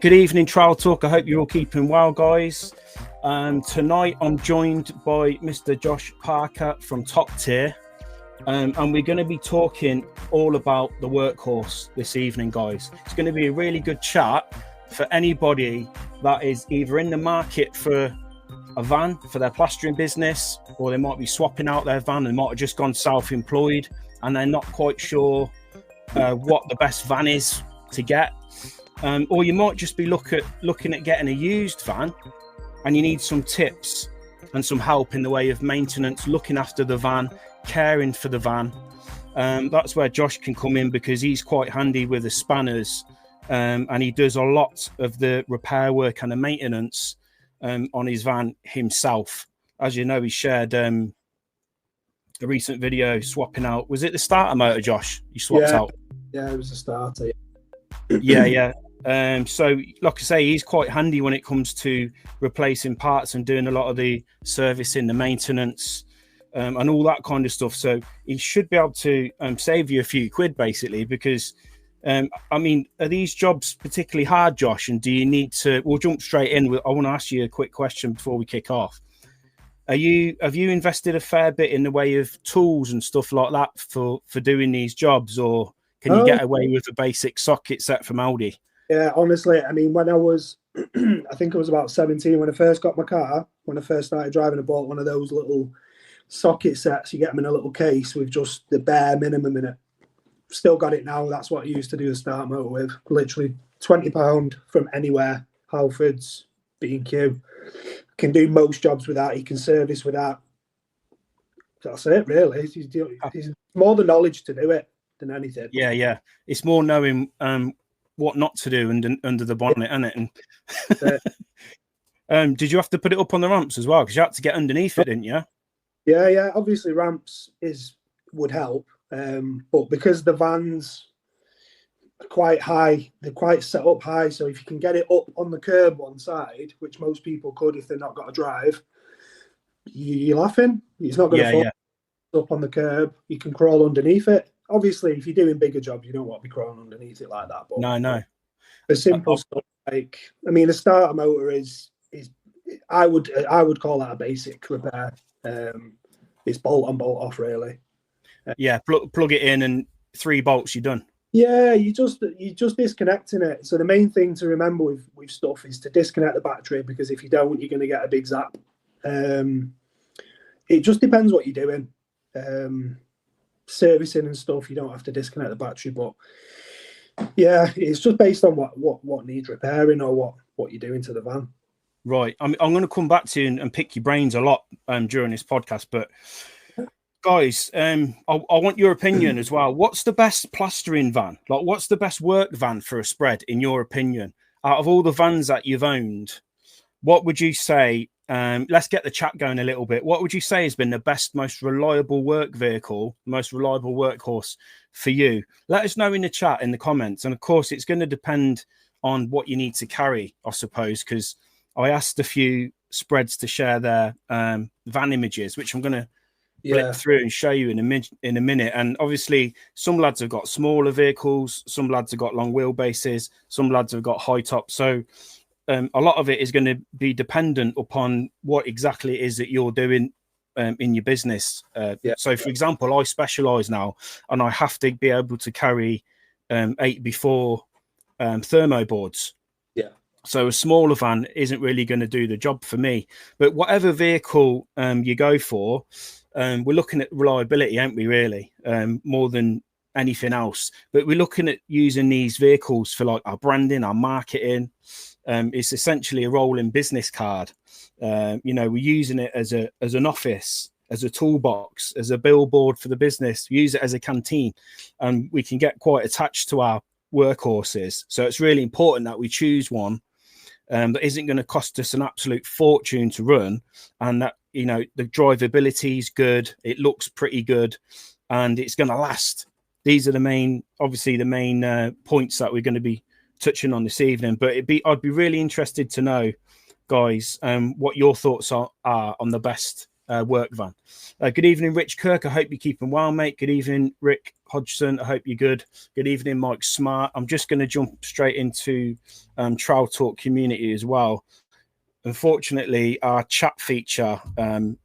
Good evening, Trowel Talk. I hope you're all keeping well, guys. Tonight I'm joined by Mr. Josh Parker from Top Tier, and we're going to be talking all about the workhorse this evening, guys. It's going to be a really good chat for anybody that is either in the market for a van for their plastering business, or they might be swapping out their van and might have just gone self-employed and they're not quite sure what the best van is to get. Or you might just be looking at getting a used van and you need some tips and some help in the way of maintenance, looking after the van, caring for the van. That's where Josh can come in, because he's quite handy with the spanners, and he does a lot of the repair work and the maintenance on his van himself. As you know, he shared a recent video swapping out, was it the starter motor, Josh? You swapped out? Yeah, it was a starter. Yeah. So like I say, he's quite handy when it comes to replacing parts and doing a lot of the servicing, the maintenance, and all that kind of stuff. So he should be able to save you a few quid, basically, because I mean, are these jobs particularly hard, Josh? And do you need to, we'll jump straight in. I want to ask you a quick question before we kick off. Have you invested a fair bit in the way of tools and stuff like that for doing these jobs, or can you get away with a basic socket set from Aldi? Yeah, honestly, I mean, when I was, I think I was about 17 when I first got my car. When I first started driving, I bought one of those little socket sets. You get them in a little case with just the bare minimum in it. Still got it now. That's what I used to do the start motor with. Literally £20 from anywhere. Halfords, B&Q. Can do most jobs with that. You can service with that. That's it, really. It's more the knowledge to do it than anything. Yeah. It's more knowing what not to do under the bonnet, isn't it? Did you have to put it up on the ramps as well? Because you had to get underneath it, didn't you? Yeah. Obviously, ramps would help, but because the vans are quite high, they're quite set up high. So if you can get it up on the curb one side, which most people could if they're not got a drive, you're laughing. It's not going to fall up on the curb. You can crawl underneath it. Obviously, if you're doing bigger jobs, you don't want to be crawling underneath it like that. But no. The simple stuff, like, I mean, a starter motor is I would call that a basic repair. It's bolt on, bolt off, really. Plug it in and 3 bolts, you're done. Yeah, you just disconnecting it. So the main thing to remember with stuff is to disconnect the battery, because if you don't, you're going to get a big zap. It just depends what you're doing. Servicing and stuff, you don't have to disconnect the battery, but yeah, it's just based on what needs repairing or what you're doing to the van. Right. I'm going to come back to you and pick your brains a lot during this podcast, but guys, I want your opinion as well. What's the best plastering van? Like, what's the best work van for a spread, in your opinion? Out of all the vans that you've owned, what would you say? Let's get the chat going a little bit. What would you say has been the best, most reliable work vehicle, most reliable workhorse for you? Let us know in the chat, in the comments. And of course, it's going to depend on what you need to carry, I suppose, because I asked a few spreads to share their van images, which I'm going to flip through and show you in a minute. And obviously, some lads have got smaller vehicles, some lads have got long wheelbases, some lads have got high top. So a lot of it is going to be dependent upon what exactly it is that you're doing in your business. So, for example, I specialise now, and I have to be able to carry 8x4 thermo boards. Yeah. So a smaller van isn't really going to do the job for me. But whatever vehicle you go for, we're looking at reliability, aren't we, really, more than anything else. But we're looking at using these vehicles for like our branding, our marketing. It's essentially a rolling business card. We're using it as an office, as a toolbox, as a billboard for the business. We use it as a canteen, and we can get quite attached to our workhorses. So it's really important that we choose one that isn't going to cost us an absolute fortune to run, and that, you know, the drivability is good, it looks pretty good, and it's going to last. These are the main points that we're going to be touching on this evening. But I'd be really interested to know, guys, what your thoughts are on the best work van. Good evening, Rich Kirk. I hope you're keeping well, mate. Good evening, Rick Hodgson. I hope you're good. Good evening, Mike Smart. I'm just going to jump straight into Trowel Talk community as well. Unfortunately, our chat feature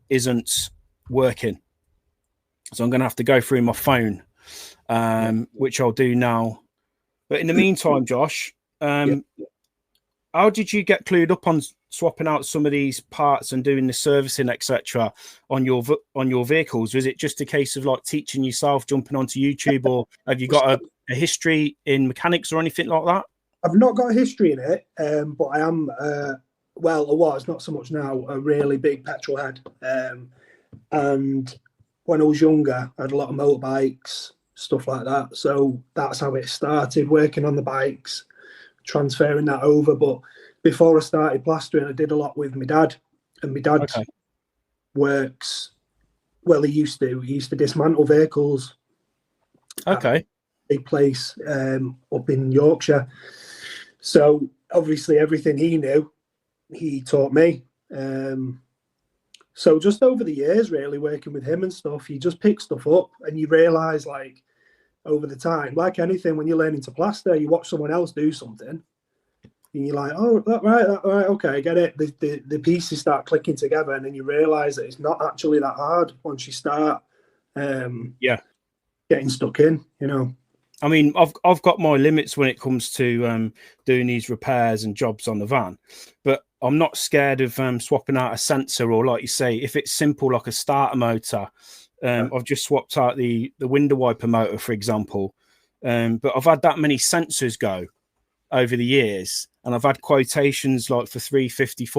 isn't working. So I'm going to have to go through my phone, which I'll do now. But in the meantime, Josh, how did you get clued up on swapping out some of these parts and doing the servicing, etc., on your vehicles? Was it just a case of like teaching yourself, jumping onto YouTube, or have you got a history in mechanics or anything like that? I've not got a history in it, but I am, well, I was, not so much now, a really big petrol head. And when I was younger, I had a lot of motorbikes, stuff like that. So that's how it started, working on the bikes, transferring that over. But before I started plastering, I did a lot with my dad, and my dad works, well, he used to dismantle vehicles. Okay. Big place up in Yorkshire. So obviously everything he knew, he taught me. So just over the years, really working with him and stuff, you just pick stuff up and you realise, like, over the time, like anything, when you're learning to plaster, you watch someone else do something and you're like, oh, that right, okay, I get it. The pieces start clicking together, and then you realise that it's not actually that hard once you start getting stuck in, you know. I mean, I've got my limits when it comes to doing these repairs and jobs on the van, but I'm not scared of swapping out a sensor, or, like you say, if it's simple like a starter motor. I've just swapped out the window wiper motor, for example, but I've had that many sensors go over the years, and I've had quotations like for £350,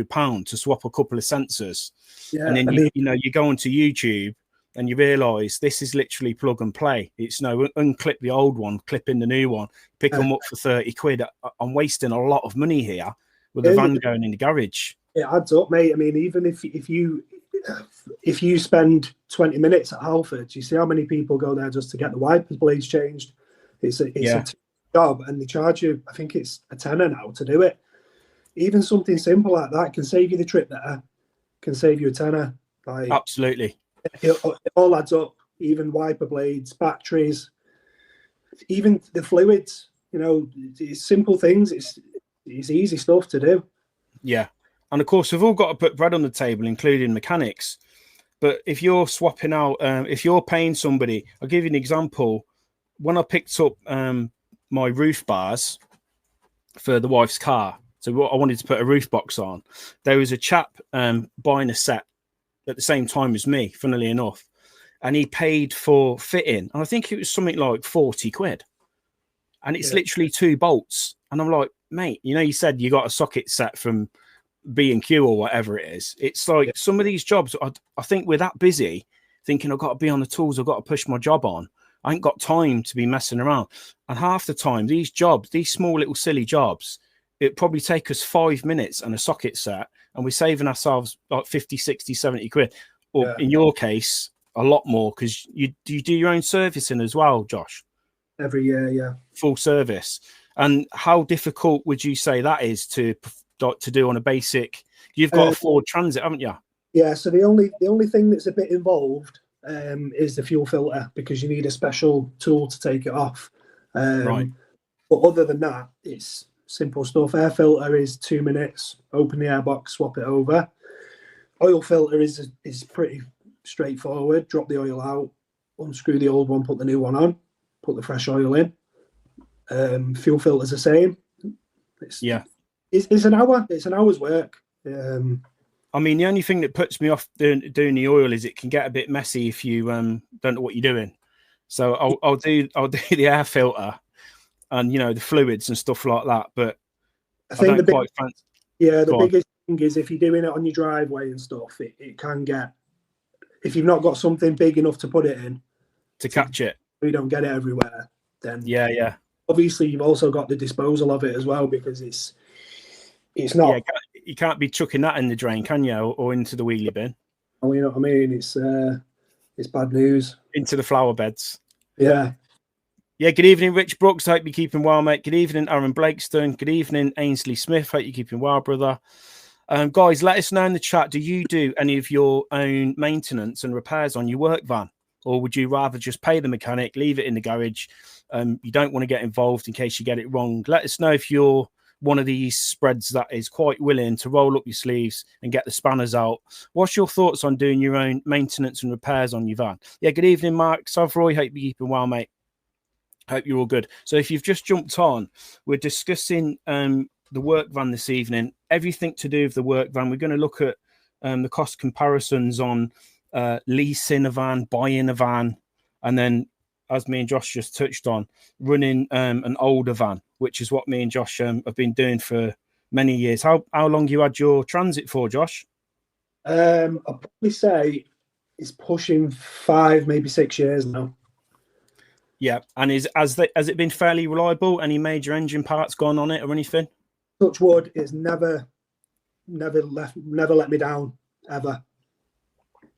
£400 to swap a couple of sensors. And then you go onto YouTube and you realise this is literally plug and play. It's no unclip the old one, clip in the new one, pick them up for 30 quid. I'm wasting a lot of money here with the van going in the garage. It adds up, mate. I mean, even if you spend 20 minutes at Halford, you see how many people go there just to get the wipers blades changed. It's a job, and they charge you, I think it's a tenner now to do it. Even something simple like that can save you the trip there, can save you a tenner. Like, absolutely. It all adds up. Even wiper blades, batteries, even the fluids, you know, it's simple things. It's easy stuff to do. Yeah. And of course, we've all got to put bread on the table, including mechanics. But if you're swapping out, if you're paying somebody, I'll give you an example. When I picked up my roof bars for the wife's car, so I wanted to put a roof box on, there was a chap buying a set at the same time as me, funnily enough, and he paid for fitting, and I think it was something like 40 quid, and it's literally 2 bolts. And I'm like, mate, you know, you said you got a socket set from B&Q or whatever it is. It's like some of these jobs, I think we're that busy thinking I've got to be on the tools, I've got to push my job on. I ain't got time to be messing around. And half the time, these jobs, these small little silly jobs, it probably take us 5 minutes and a socket set, and we're saving ourselves like 50, 60, 70 quid. Or in your case, a lot more, because you do your own servicing as well, Josh? Every year, yeah. Full service. And how difficult would you say that is to do on a basic? You've got a Ford Transit, haven't you? Yeah, so the only thing that's a bit involved is the fuel filter, because you need a special tool to take it off. Right. But other than that, it's simple stuff. Air filter is 2 minutes. Open the airbox, swap it over. Oil filter is pretty straightforward. Drop the oil out, unscrew the old one, put the new one on, put the fresh oil in. Fuel filter's the same. It's an hour. It's an hour's work. I mean, the only thing that puts me off doing the oil is it can get a bit messy if you don't know what you're doing. So I'll do the air filter and, you know, the fluids and stuff like that. But I think the biggest thing is if you're doing it on your driveway and stuff, it can get, if you've not got something big enough to put it in to catch it, you don't get it everywhere. Then obviously you've also got the disposal of it as well, because it's not. Yeah, you can't be chucking that in the drain, can you, or into the wheelie bin? Oh, you know what I mean? It's bad news. Into the flower beds. Yeah. Yeah, good evening, Rich Brooks. I hope you're keeping well, mate. Good evening, Aaron Blakestone. Good evening, Ainsley Smith. Hope you're keeping well, brother. Guys, let us know in the chat. Do you do any of your own maintenance and repairs on your work van? Or would you rather just pay the mechanic, leave it in the garage? You don't want to get involved in case you get it wrong. Let us know if you're one of these spreads that is quite willing to roll up your sleeves and get the spanners out. What's your thoughts on doing your own maintenance and repairs on your van? Yeah, good evening, Mark. Savroy, hope you're keeping well, mate. Hope you're all good. So if you've just jumped on, we're discussing the work van this evening, everything to do with the work van. We're going to look at the cost comparisons on leasing a van, buying a van, and then, as me and Josh just touched on, running an older van, which is what me and Josh have been doing for many years. How long you had your Transit for, Josh? I'll probably say it's pushing 5, maybe 6 years now. Yeah, and has it been fairly reliable? Any major engine parts gone on it or anything? Touch wood, it's never let me down ever.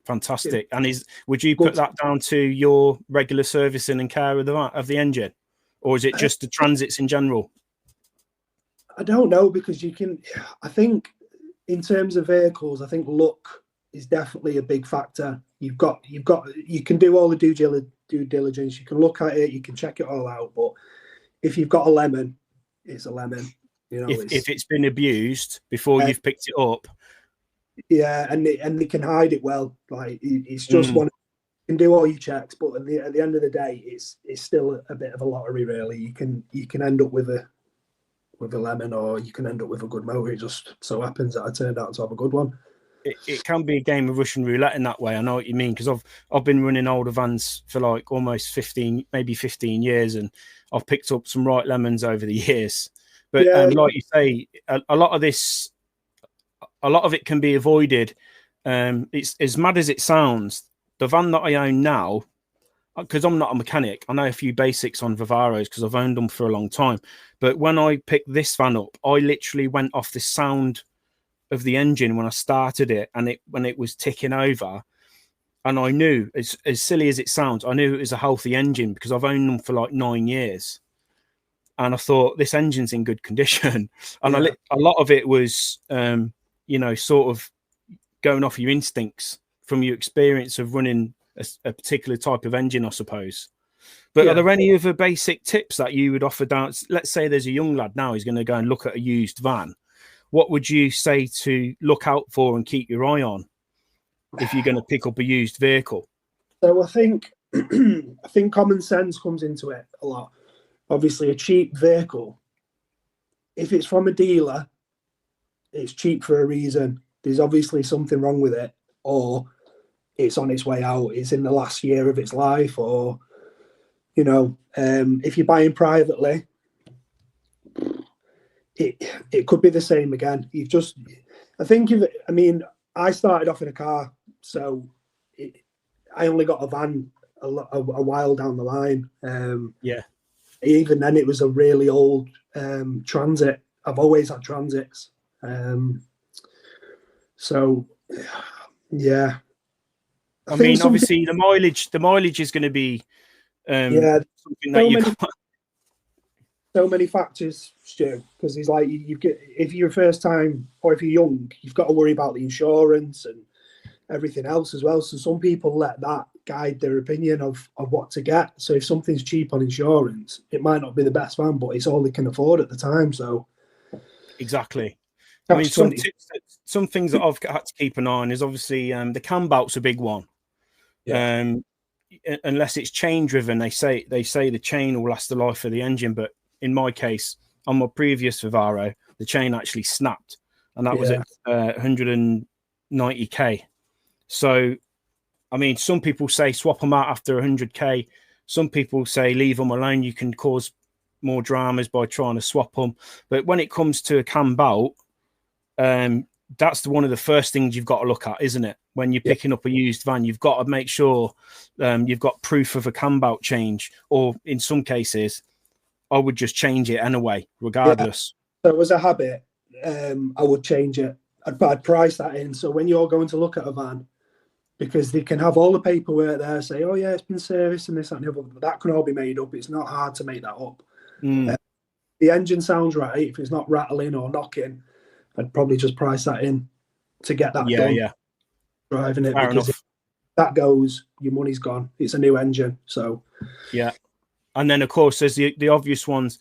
Fantastic. And would you put that down to your regular servicing and care of the engine, or is it just the Transits in general? I don't know, because I think in terms of vehicles, I think luck is definitely a big factor. You can do all the due diligence, you can look at it, you can check it all out, but if you've got a lemon, it's a lemon. You know, if it's been abused before you've picked it up. Yeah, and they can hide it well. Like, it's just one. You can do all your checks, but at the end of the day, it's still a bit of a lottery, really. You can end up with a lemon, or you can end up with a good motor. It just so happens that I turned out to have a good one. It can be a game of Russian roulette in that way. I know what you mean, because I've been running older vans for like almost 15 years, and I've picked up some right lemons over the years. But like you say, a lot of it can be avoided. It's as mad as it sounds. The van that I own now, because I'm not a mechanic, I know a few basics on Vivaros because I've owned them for a long time. But when I picked this van up, I literally went off the sound of the engine when I started it, and when it was ticking over. And I knew, as silly as it sounds, I knew it was a healthy engine because I've owned them for like 9 years. And I thought, this engine's in good condition. And a lot of it was, sort of going off your instincts from your experience of running a particular type of engine, I suppose. But are there any other basic tips that you would offer down? Let's say there's a young lad now who's going to go and look at a used van. What would you say to look out for and keep your eye on if you're going to pick up a used vehicle? So I think common sense comes into it a lot. Obviously, a cheap vehicle, if it's from a dealer, it's cheap for a reason. There's obviously something wrong with it, or it's on its way out. It's in the last year of its life, or, if you're buying privately, it could be the same again. I started off in a car, so I only got a van a while down the line. Even then, it was a really old Transit. I've always had Transits. So, yeah. I mean, obviously, the mileage is going to be something that so many factors, Stu, because it's like if you're a first time, or if you're young, you've got to worry about the insurance and everything else as well. So some people let that guide their opinion of what to get. So if something's cheap on insurance, it might not be the best van, but it's all they can afford at the time. So exactly. I mean, some things that I've had to keep an eye on is obviously the cam belt's a big one. Unless it's chain driven, they say the chain will last the life of the engine. But in my case, on my previous Vivaro, the chain actually snapped, and that was at 190k. So, I mean, some people say swap them out after 100k. Some people say leave them alone. You can cause more dramas by trying to swap them. But when it comes to a cam belt, that's one of the first things you've got to look at, isn't it? When you're picking up a used van, you've got to make sure you've got proof of a cam belt change, or in some cases, I would just change it anyway, regardless. So as a habit, I would change it. I'd price that in. So when you're going to look at a van, because they can have all the paperwork there, say, oh yeah, it's been serviced and this, that, and the other. But that can all be made up. It's not hard to make that up. The engine sounds right. If it's not rattling or knocking, I'd probably just price that in to get that done. Yeah, Driving it, fair because enough. if that goes, your money's gone. It's a new engine, so yeah. And then of course there's the obvious ones.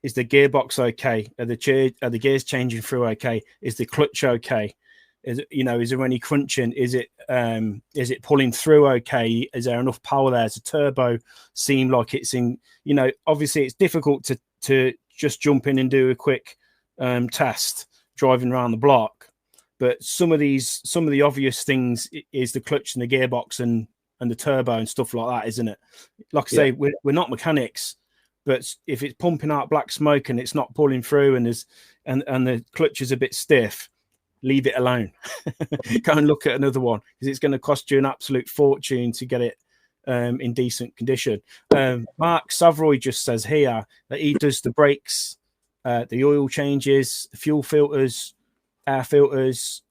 Is the gearbox okay? Are the gears changing through okay? Is the clutch okay? Is there any crunching? Is it pulling through okay? Is there enough power there? Does the turbo seem like it's in? Obviously it's difficult to just jump in and do a quick test driving around the block, but some of the obvious things is the clutch and the gearbox and the turbo and stuff like that, isn't it? Like I say, we're not mechanics. But if it's pumping out black smoke and it's not pulling through and the clutch is a bit stiff, leave it alone. Go and look at another one, because it's going to cost you an absolute fortune to get it in decent condition. Mark Savoy just says here that he does the brakes, the oil changes, the fuel filters, air filters.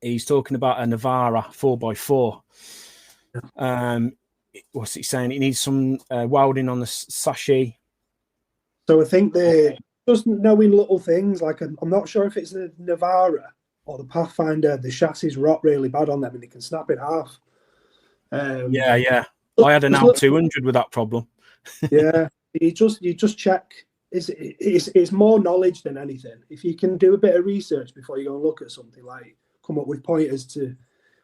He's talking about a Navara 4x4. What's he saying? He needs some welding on the sachet. So I think they're just knowing little things. Like I'm not sure if it's the Navara or the Pathfinder. The chassis rot really bad on them, and they can snap in half. Yeah. I had an L200 with that problem. Yeah, you just check. It's more knowledge than anything. If you can do a bit of research before you go and look at something, like come up with pointers to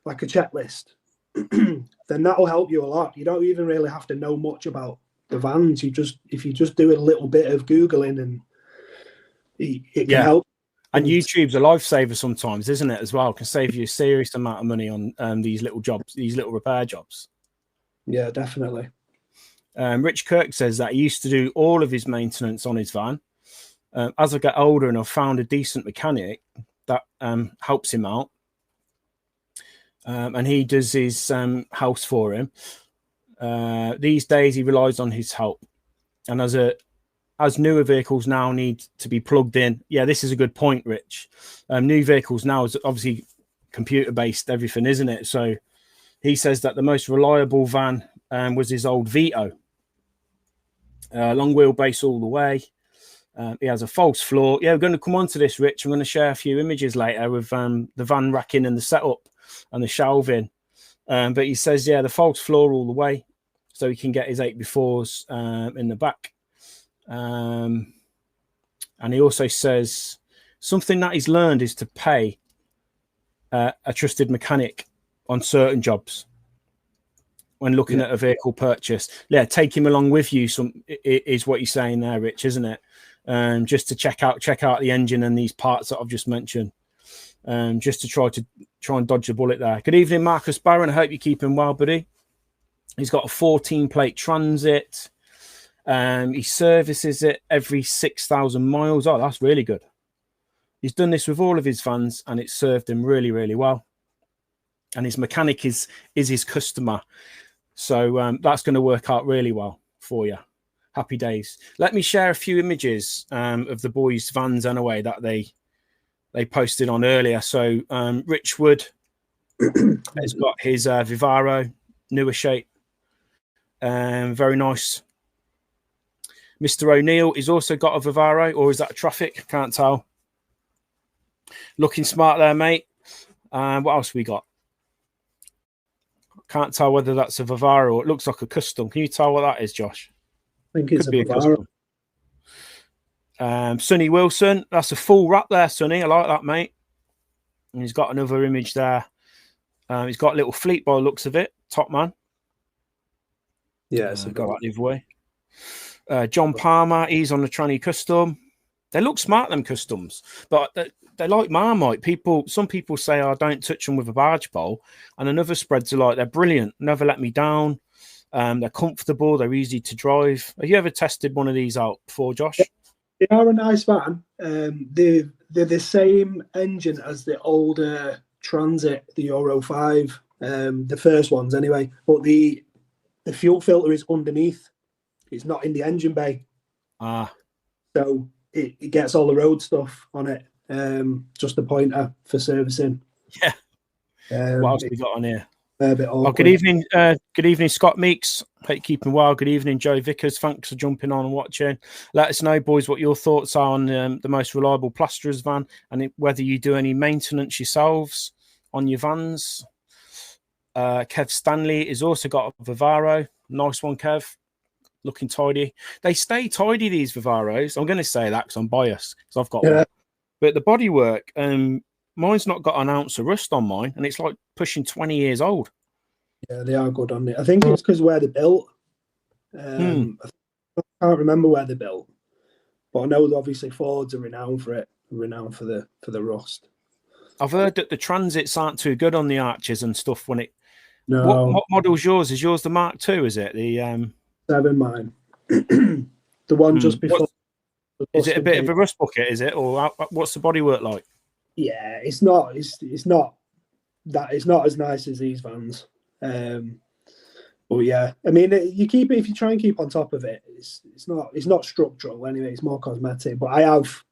like a checklist, then that'll help you a lot. You don't even really have to know much about the vans. If you just do a little bit of Googling, and it can help. And YouTube's a lifesaver sometimes, isn't it, as well? It can save you a serious amount of money on these little jobs, these little repair jobs. Yeah, definitely. Rich Kirk says that he used to do all of his maintenance on his van. As I get older and I've found a decent mechanic that helps him out, and he does his house for him. These days, he relies on his help. And as newer vehicles now need to be plugged in, this is a good point, Rich. New vehicles now is obviously computer-based, everything, isn't it? So he says that the most reliable van was his old Vito. Long wheelbase all the way. He has a false floor. We're going to come on to this, Rich. I'm going to share a few images later with the van racking and the setup and the shelving. But he says, the false floor all the way, so he can get his 8x4s in the back. And he also says something that he's learned is to pay a trusted mechanic on certain jobs when looking at a vehicle purchase. Take him along with you. Is what you're saying there, Rich, isn't it? Just to check out the engine and these parts that I've just mentioned. Just to try and dodge a bullet there. Good evening, Marcus Barron. I hope you're keeping well, buddy. He's got a 14-plate Transit. He services it every 6,000 miles. Oh, that's really good. He's done this with all of his vans, and it's served him really, really well. And his mechanic is his customer. So that's going to work out really well for you. Happy days. Let me share a few images of the boys' vans anyway that they posted on earlier. So Rich Wood has got his Vivaro, newer shape. Very nice. Mr. O'Neill has also got a Vivaro, or is that a Traffic? Can't tell. Looking smart there, mate. What else we got? Can't tell whether that's a Vivaro or it looks like a custom. Can you tell what that is, Josh? I think it's a Vivaro. Sonny Wilson, that's a full wrap there, Sonny. I like that, mate. And he's got another image there. He's got a little fleet by the looks of it. Top man. Yeah, it's got that the other way. John Palmer, he's on the tranny custom. They look smart, them customs, but they're like Marmite. Some people say, I don't touch them with a barge pole, and another spreads are like, they're brilliant, never let me down. They're comfortable, they're easy to drive. Have you ever tested one of these out before, Josh? They are a nice van. They're the same engine as the older Transit, the Euro 5, the first ones anyway, but the fuel filter is underneath. It's not in the engine bay. So it gets all the road stuff on it. Just a pointer for servicing. Yeah. What else have we got on here? A bit awkward. Good evening, Scott Meeks. Hope you're keeping well. Good evening, Joe Vickers. Thanks for jumping on and watching. Let us know, boys, what your thoughts are on the most reliable plasterers van and whether you do any maintenance yourselves on your vans. Kev Stanley has also got a Vivaro. Nice one, Kev. Looking tidy. They stay tidy, these Vivaros. I'm going to say that because I'm biased because I've got one. But the bodywork, mine's not got an ounce of rust on mine, and it's like pushing 20 years old. Yeah, they are good on it. I think it's because where they're built. I can't remember where they're built, but I know that obviously Fords are renowned for it, renowned for the rust. I've heard that the transits aren't too good on the arches and stuff when it. No. What model's yours? Is yours the Mark II? Is it the 7? Mine, the one just before. Is it a bit of a rust bucket? Is it, or what's the bodywork like? Yeah, it's not. It's not that. It's not as nice as these vans. But yeah, I mean, you keep it if you try and keep on top of it. It's not structural anyway. It's more cosmetic. But I have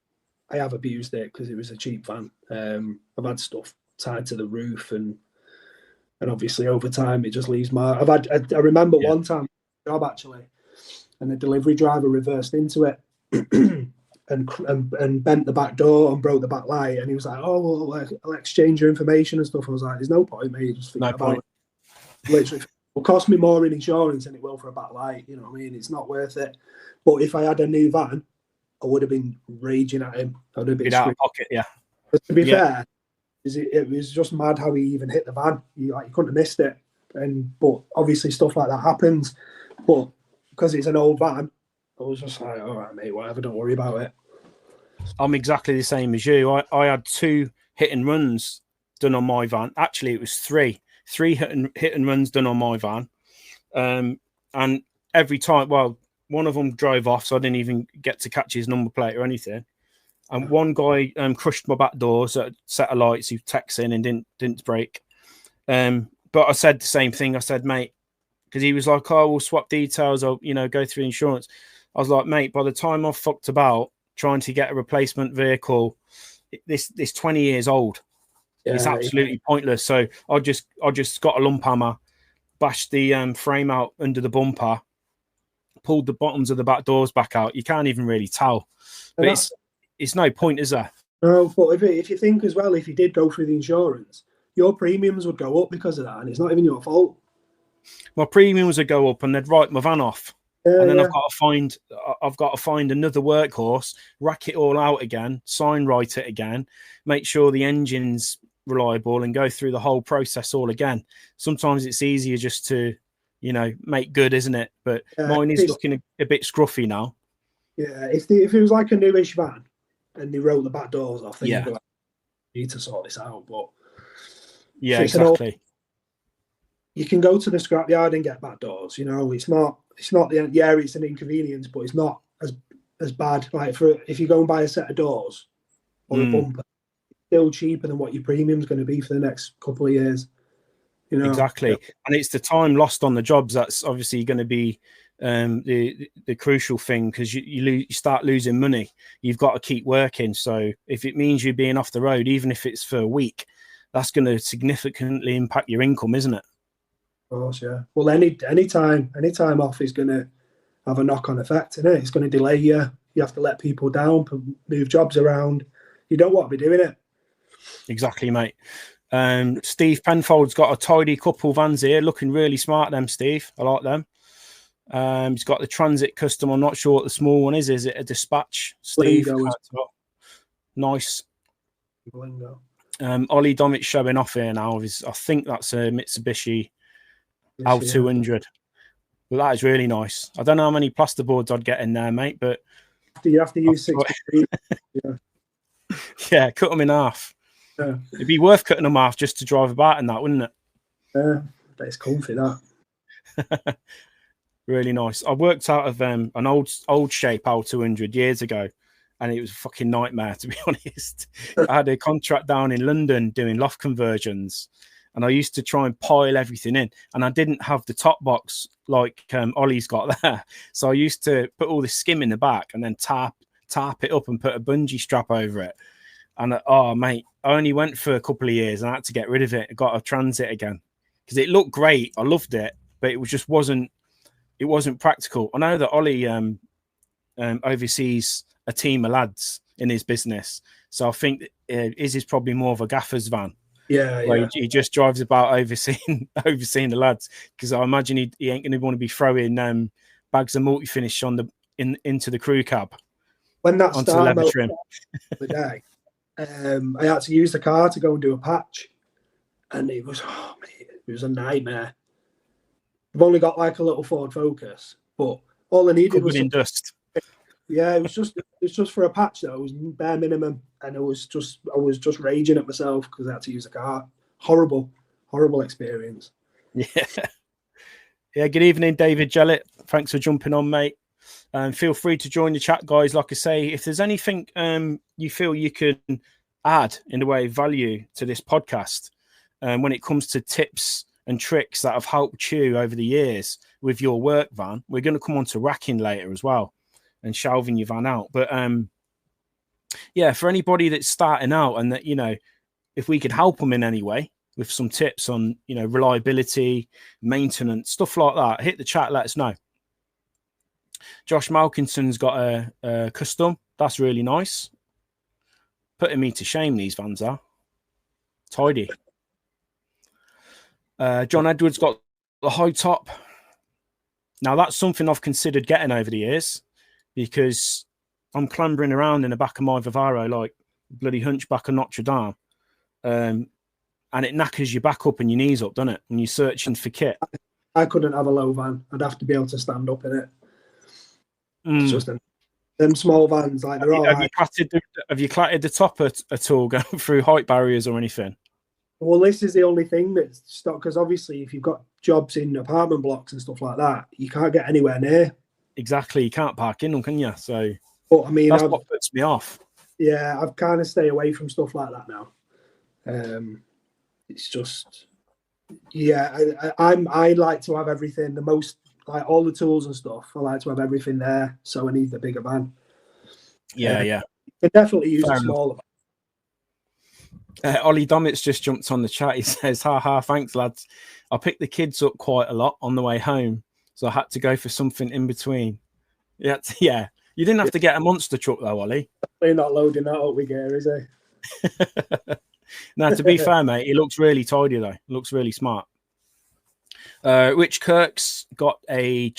abused it because it was a cheap van. I've had stuff tied to the roof and obviously over time it just leaves mark. I remember one time job actually, and the delivery driver reversed into it and bent the back door and broke the back light, and he was like, "Oh, well, I'll exchange your information and stuff." I was like, "There's no point, mate. Just forget about it. Literally, it will cost me more in insurance than it will for a back light. You know what I mean? It's not worth it." But if I had a new van, I would have been raging at him. I would have been out of pocket, yeah. But to be fair, it was just mad how he even hit the van. You couldn't have missed it. But obviously stuff like that happens. But because it's an old van, I was just like, "All right, mate, whatever. Don't worry about it." I'm exactly the same as you. I had 2 hit and runs done on my van. Actually, it was 3 hit and runs done on my van. And every time, well, one of them drove off, so I didn't even get to catch his number plate or anything. And one guy crushed my back door, so set of lights. He texted in and didn't break. But I said the same thing. I said, "Mate," because he was like, "Oh, we'll swap details. I'll go through insurance." I was like, "Mate, by the time I've fucked about trying to get a replacement vehicle, this 20 years old. It's absolutely pointless." So I just got a lump hammer, bashed the frame out under the bumper, pulled the bottoms of the back doors back out. You can't even really tell, but it's no point, is there? No, but if you think as well, if you did go through the insurance, your premiums would go up because of that, and it's not even your fault. My premiums would go up, and they'd write my van off. And then I've got to find another workhorse, rack it all out again, sign write it again, make sure the engine's reliable, and go through the whole process all again. Sometimes it's easier just to, make good, isn't it? But mine is looking a bit scruffy now. Yeah, if it was like a newish van and they wrote the back doors off, then you'd be like, "You need to sort this out." But yeah, exactly. You can go to the scrapyard and get back doors. It's not it's an inconvenience, but it's not as bad. Like if you go and buy a set of doors or a bumper, it's still cheaper than what your premium's going to be for the next couple of years. Exactly, and it's the time lost on the jobs that's obviously going to be the crucial thing, because you start losing money. You've got to keep working. So if it means you being off the road, even if it's for a week, that's going to significantly impact your income, isn't it? Of course, yeah. Well, any time off is going to have a knock-on effect, isn't it? It's going to delay you. You have to let people down, move jobs around. You don't want to be doing it. Exactly, mate. Steve Penfold's got a tidy couple vans here, looking really smart. Them, Steve, I like them. He's got the Transit Custom. I'm not sure what the small one is. Is it a Dispatch, Steve? Nice. Ollie Domit's showing off here now. I think that's a Mitsubishi L200. Well, that is really nice. I don't know how many plasterboards I'd get in there, mate, but you have to use 63. Yeah, cut them in half. Yeah. It'd be worth cutting them half just to drive about in that, wouldn't it? Yeah, but it's comfy, that. Really nice. I worked out of an old shape L200 years ago, and it was a fucking nightmare, to be honest. I had a contract down in London doing loft conversions, and I used to try and pile everything in, and I didn't have the top box like Ollie's got there. So I used to put all the skim in the back and then tap it up and put a bungee strap over it. And mate, I only went for a couple of years and I had to get rid of it. I got a Transit again because it looked great. I loved it, but it wasn't practical. I know that Ollie oversees a team of lads in his business, so I think his is probably more of a gaffer's van. Yeah. He just drives about overseeing the lads, because I imagine he ain't going to want to be throwing bags of multi-finish into the crew cab. When that onto the leather trim. The day, I had to use the car to go and do a patch, and it was a nightmare. I've only got like a little Ford Focus, but all I needed was in dust. Yeah, it was just for a patch though. It was bare minimum, and I was just raging at myself because I had to use the car. Horrible experience. Yeah. Good evening, David Jellett. Thanks for jumping on, mate. Feel free to join the chat, guys. Like I say, if there's anything you feel you can add in the way of value to this podcast, when it comes to tips and tricks that have helped you over the years with your work van, we're going to come on to racking later as well and shelving your van out. But for anybody that's starting out, and that, if we could help them in any way with some tips on, reliability, maintenance, stuff like that, hit the chat, let us know. Josh Malkinson's got a custom. That's really nice. Putting me to shame, these vans are. Tidy. John Edwards got the high top. Now, that's something I've considered getting over the years, because I'm clambering around in the back of my Vivaro like bloody hunchback of Notre Dame. And it knackers your back up and your knees up, doesn't it? And you're searching for kit. I couldn't have a low van. I'd have to be able to stand up in it. It's just them small vans, like they're all. Have you clattered the top at all, going through height barriers or anything? Well, this is the only thing that's stuck, because obviously, if you've got jobs in apartment blocks and stuff like that, you can't get anywhere near. Exactly, you can't park in them, can you? So, but I mean, that's what puts me off. Yeah, I've kind of stay away from stuff like that now. It's just, I like to have everything, the most, like all the tools and stuff. I like to have everything there, so I need the bigger van. Yeah. You can definitely use a smaller van. Ollie Domit's just jumped on the chat. He says, thanks, lads. I picked the kids up quite a lot on the way home, so I had to go for something in between. Yeah. You didn't have to get a monster truck, though, Ollie. They're not loading that up with gear, is he? No, to be fair, mate, he looks really tidy, though. He looks really smart. Rich Kirk's got a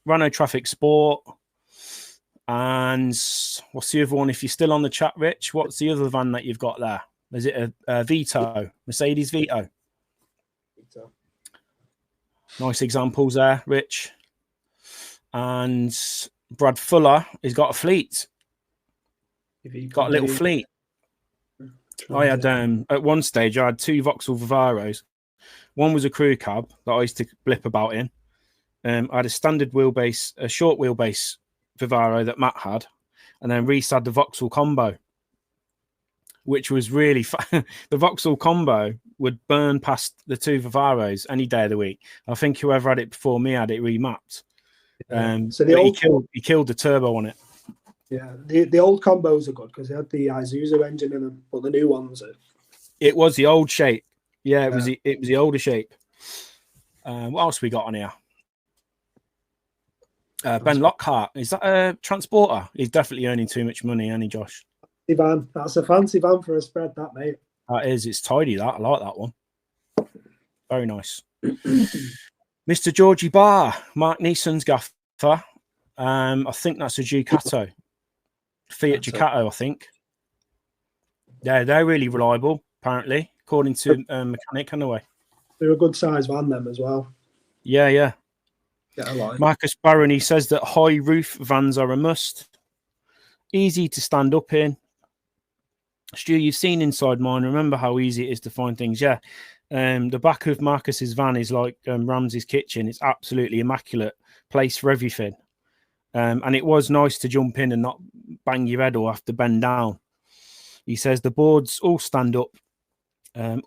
Renault Traffic Sport. And what's the other one? If you're still on the chat, Rich, what's the other van that you've got there? Is it a Vito? Mercedes Vito? Nice examples there, Rich. And Brad Fuller has got a fleet. Got a little fleet. I had at one stage I had 2 Vauxhall Vivaros. One was a crew cab that I used to blip about in. I had a standard wheelbase, a short wheelbase Vivaro that Matt had, and then Reese had the Vauxhall Combo, which was really fun. The Vauxhall Combo would burn past the 2 Vivaros any day of the week. I think whoever had it before me had it remapped. So he killed the turbo on it. Yeah, the old combos are good because they had the Isuzu engine in them, but the new ones are... It was the old shape. Yeah, it was the older shape. What else we got on here? Ben Lockhart, is that a transporter? He's definitely earning too much money, ain't he, Josh? Van, that's a fancy van for a spread, that, mate. That is, it's tidy. That I like that one. Very nice. Mr. Georgie Barr, Mark Neeson's gaffer. I think that's a Ducato. Fiat Ducato, I think. Yeah, they're really reliable, apparently, according to mechanic anyway. They're a good size van, them as well. Yeah. Like. Marcus Barron, he says that high roof vans are a must. Easy to stand up in. Stu, you've seen inside mine. Remember how easy it is to find things. Yeah. The back of Marcus's van is like Ramsey's kitchen. It's absolutely immaculate place for everything. And it was nice to jump in and not bang your head or have to bend down. He says the boards all stand up,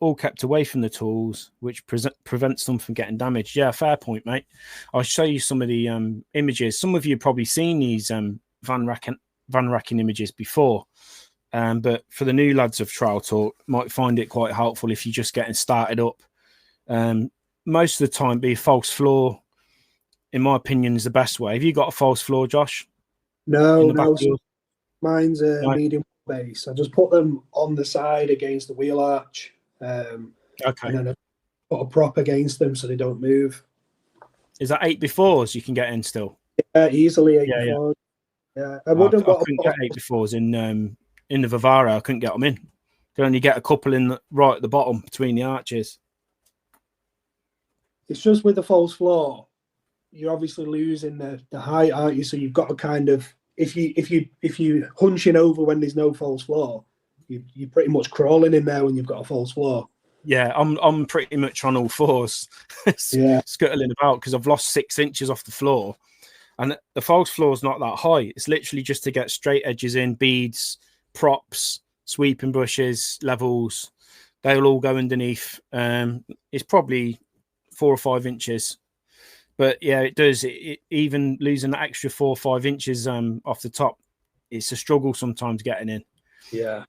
all kept away from the tools, which prevents them from getting damaged. Yeah, fair point, mate. I'll show you some of the images. Some of you have probably seen these van racking images before. But for the new lads of Trowel Talk, might find it quite helpful if you're just getting started up. most of the time be false floor. In my opinion, is the best way. Have you got a false floor, Josh? No. Mine's a medium base. I just put them on the side against the wheel arch. Okay. And then I put a prop against them so they don't move. Is that 8x4s you can get in still? Yeah, easily 8x4s. Yeah. I couldn't get 8x4s in the Vivaro. I couldn't get them in. Could only get a couple in right at the bottom between the arches. It's just with the false floor, you're obviously losing the height, aren't you? So you've got to kind of, if you hunching over when there's no false floor, you're pretty much crawling in there when you've got a false floor. Yeah, I'm pretty much on all fours, scuttling about because I've lost 6 inches off the floor, and the false floor is not that high. It's literally just to get straight edges in, beads, props, sweeping brushes, levels. They'll all go underneath. It's probably 4 or 5 inches. But yeah, it does. Even losing that extra 4 or 5 inches off the top, it's a struggle sometimes getting in. Yeah.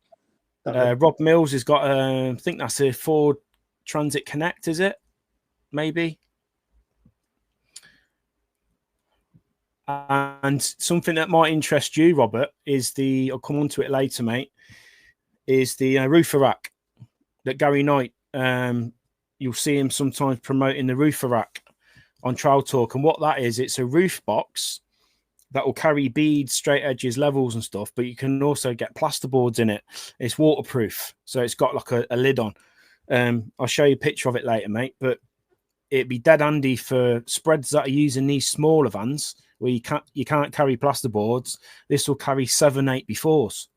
Rob Mills has got, I think that's a Ford Transit Connect, is it? Maybe. And something that might interest you, Robert, is I'll come on to it later, mate, is the roofer rack that Gary Knight, you'll see him sometimes promoting the roofer rack on Trowel Talk. And what that is, it's a roof box that will carry beads, straight edges, levels and stuff, but you can also get plasterboards in it. It's waterproof, so it's got like a lid on. I'll show you a picture of it later, mate, but it'd be dead handy for spreads that are using these smaller vans where you can't carry plasterboards. This will carry 7, 8x4s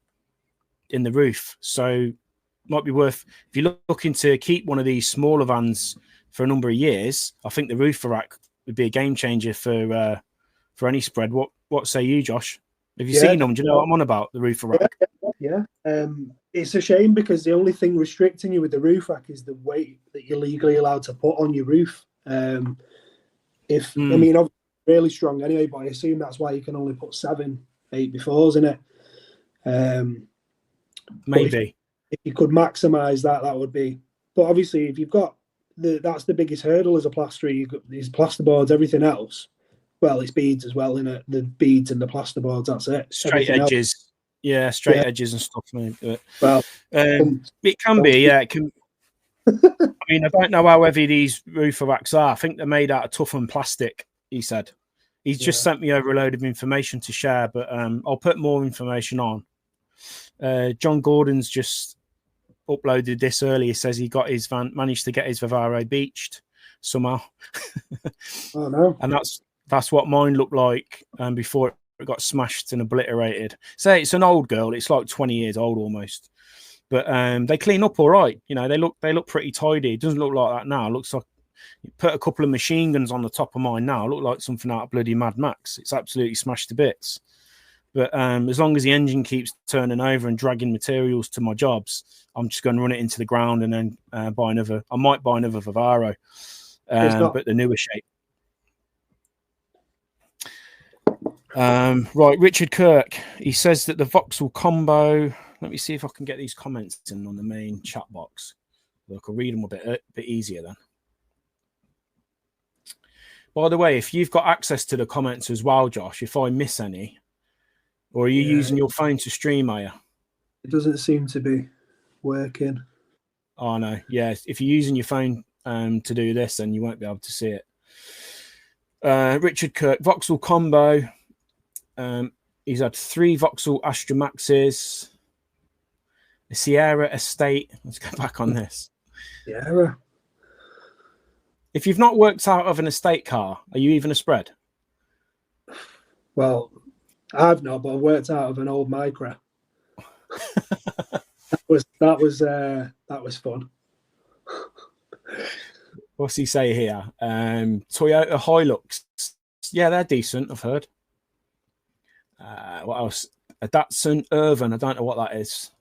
in the roof. So might be worth, if you're looking to keep one of these smaller vans for a number of years, I think the roofer rack would be a game changer for any spread. What say you, Josh? Have you seen them? Do you know what I'm on about, the roofer rack? Yeah. It's a shame because the only thing restricting you with the roof rack is the weight that you're legally allowed to put on your roof. I mean, obviously really strong anyway, but I assume that's why you can only put 7, 8x4s in it. Maybe. If you could maximise that would be. But obviously, if you've got that's the biggest hurdle as a plasterer. You've got these plasterboards, everything else. Well, it's beads as well, in it. The beads and the plasterboards. That's it. Straight edges, edges and stuff. But, well, it can be, yeah. It can. I mean, I don't know how heavy these roofer racks are. I think they're made out of toughened plastic. He said. He's just sent me over a load of information to share, but I'll put more information on. John Gordon's just uploaded this earlier. He says he got his van, managed to get his Vivaro beached somehow. Oh no! And that's what mine looked like before it got smashed and obliterated. So it's an old girl. It's like 20 years old almost. But they clean up all right. You know, they look pretty tidy. It doesn't look like that now. It looks like you put a couple of machine guns on the top of mine now. It looked like something out of bloody Mad Max. It's absolutely smashed to bits. But as long as the engine keeps turning over and dragging materials to my jobs, I'm just going to run it into the ground and then buy another. I might buy another Vivaro, but the newer shape. Right, Richard Kirk. He says that the Vauxhall combo. Let me see if I can get these comments in on the main chat box. I can read them a bit easier then. By the way, if you've got access to the comments as well, Josh, if I miss any, or are you using your phone to stream, are you? It doesn't seem to be working. Oh, no. Yeah, if you're using your phone to do this, then you won't be able to see it. Richard Kirk, Vauxhall combo. He's had 3 Vauxhall Astra Maxes. The Sierra Estate. Let's go back on this. Sierra. If you've not worked out of an estate car, are you even a spread? Well, I've not, but I've worked out of an old Micra. that was fun. What's he say here? Toyota Hilux. Yeah, they're decent, I've heard. What else? A Datsun Irvine. I don't know what that is.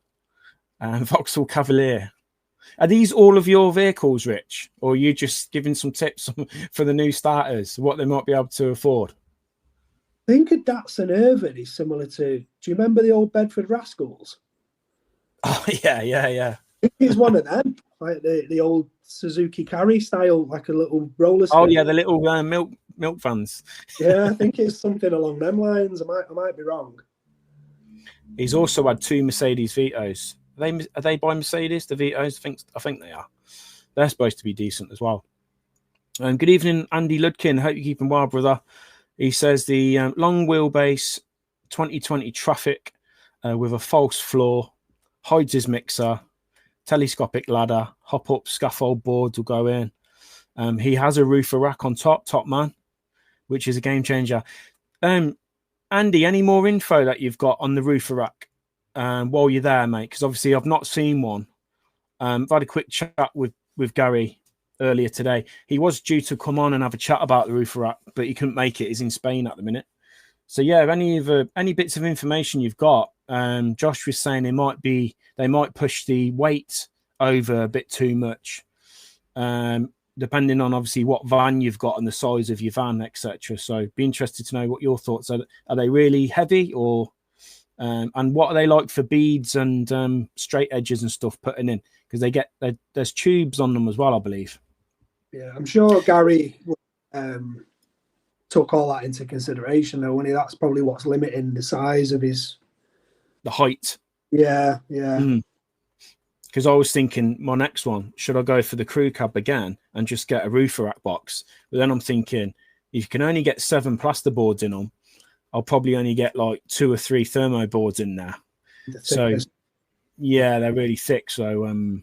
Vauxhall Cavalier. Are these all of your vehicles, Rich? Or are you just giving some tips for the new starters, what they might be able to afford? I think a Datsun Irvine is similar to... Do you remember the old Bedford Rascals? Oh, yeah. It's one of them. Like the old Suzuki Carry style, like a little roller Oh skate. yeah, the little milk vans. Yeah, I think it's something along them lines. I might be wrong. He's also had 2 Mercedes Vitos. Are they by Mercedes? The Vitos? I think they are. They're supposed to be decent as well. Good evening, Andy Ludkin. Hope you're keeping well, brother. He says the long wheelbase 2020 Traffic with a false floor, hides his mixer, telescopic ladder, hop up scaffold boards will go in. He has a roofer rack on top man, which is a game changer. Andy, any more info that you've got on the roofer rack while you're there, mate? Because obviously I've not seen one. I've had a quick chat with Gary earlier today. He was due to come on and have a chat about the roofer rack, but he couldn't make it. He's in Spain at the minute. So yeah, any bits of information you've got? Josh was saying they might push the weight over a bit too much, depending on obviously what van you've got and the size of your van, etc. So be interested to know what your thoughts are. Are they really heavy, or and what are they like for beads and straight edges and stuff putting in? Because there's tubes on them as well, I believe. Yeah, I'm sure Gary took all that into consideration, though, when that's probably what's limiting the size of the height. Yeah. Because I was thinking my next one, should I go for the crew cab again and just get a roofer rack box? But then I'm thinking, if you can only get 7 plasterboards in them, I'll probably only get like 2 or 3 thermo boards in there. So yeah, they're really thick. So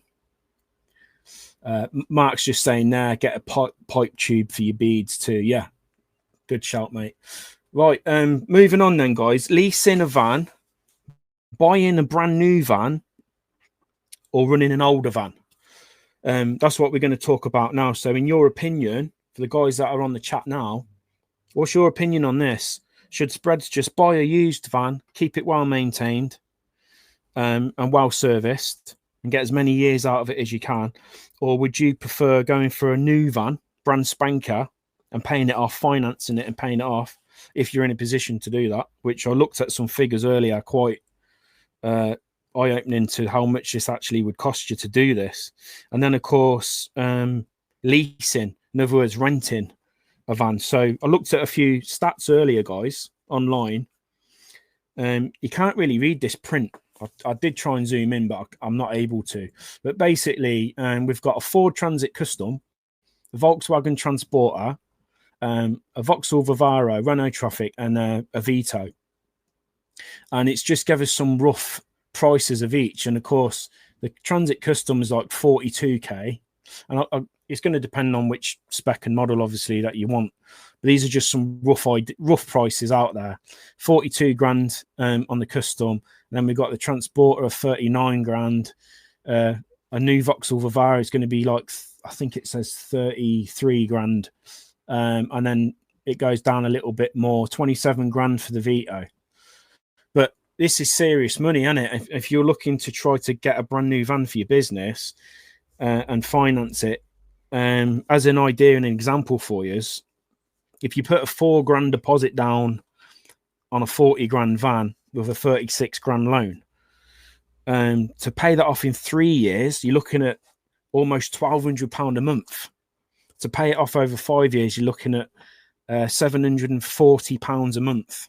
Mark's just saying there, get a pipe tube for your beads too. Yeah, good shout, mate. Right, moving on then, guys. Leasing a van, buying a brand new van, or running an older van. That's what we're going to talk about now. So in your opinion, for the guys that are on the chat now, what's your opinion on this? Should spreads just buy a used van, keep it well maintained and well serviced, and get as many years out of it as you can? Or would you prefer going for a new van, brand spanker, and paying it off, financing it and paying it off, if you're in a position to do that? Which I looked at some figures earlier, quite eye-opening to how much this actually would cost you to do this. And then, of course, leasing, in other words, renting a van. So I looked at a few stats earlier, guys, online. You can't really read this print. I did try and zoom in, but I'm not able to. But basically, we've got a Ford Transit Custom, a Volkswagen Transporter, a Vauxhall Vivaro, Renault Traffic, and a Vito. And it's just give us some rough prices of each. And of course, the Transit Custom is like 42k, and it's going to depend on which spec and model, obviously, that you want. But these are just some rough prices out there. 42 grand on the Custom, and then we've got the Transporter of 39 grand. A new Vauxhall Vivaro is going to be like, I think it says 33 grand, and then it goes down a little bit more, 27 grand for the Vito. But this is serious money, isn't it? If you're looking to try to get a brand new van for your business and finance it, as an idea and an example for you, if you put a 4 grand deposit down on a 40 grand van with a 36 grand loan, to pay that off in 3 years, you're looking at almost £1,200 a month. To pay it off over 5 years, you're looking at £740 a month.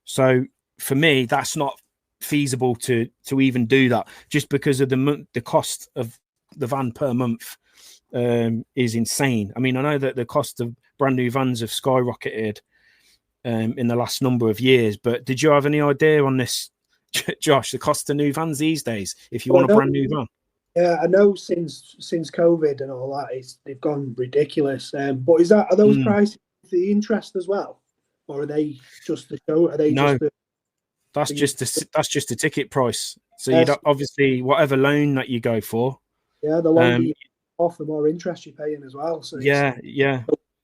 So for me, that's not feasible to even do that, just because of the cost of the van per month is insane. I mean, I know that the cost of brand new vans have skyrocketed in the last number of years, but did you have any idea on this, Josh, the cost of new vans these days, if you want a brand new van? Yeah, I know since COVID and all that, they've gone ridiculous. But are those prices the interest as well, or are they just the show? Are they no? That's just a ticket price. So you'd obviously, whatever loan that you go for. Yeah, the longer you off, the more interest you're paying as well. So yeah.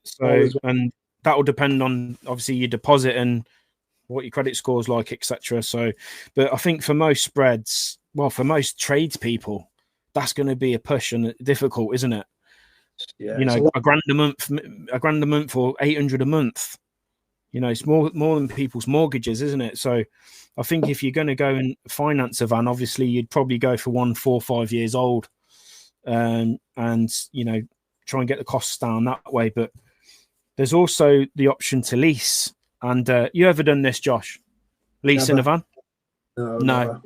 So and that will depend on obviously your deposit and what your credit score is like, etc. So, but I think for most spreads, well, for most tradespeople, that's going to be a push and difficult, isn't it? Yeah, you know, a grand a month, or 800 a month. You know, it's more than people's mortgages, isn't it? So I think if you're going to go and finance a van, obviously you'd probably go for 1 4 5 years old, and try and get the costs down that way. But there's also the option to lease. And you ever done this, Josh? Leasing a van? No. No.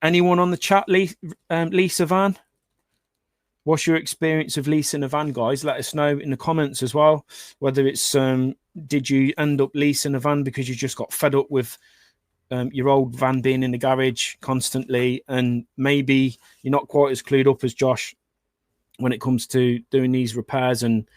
Anyone on the chat lease a van? What's your experience of leasing a van, guys? Let us know in the comments as well. Whether it's did you end up leasing a van because you just got fed up with your old van being in the garage constantly, and maybe you're not quite as clued up as Josh when it comes to doing these repairs and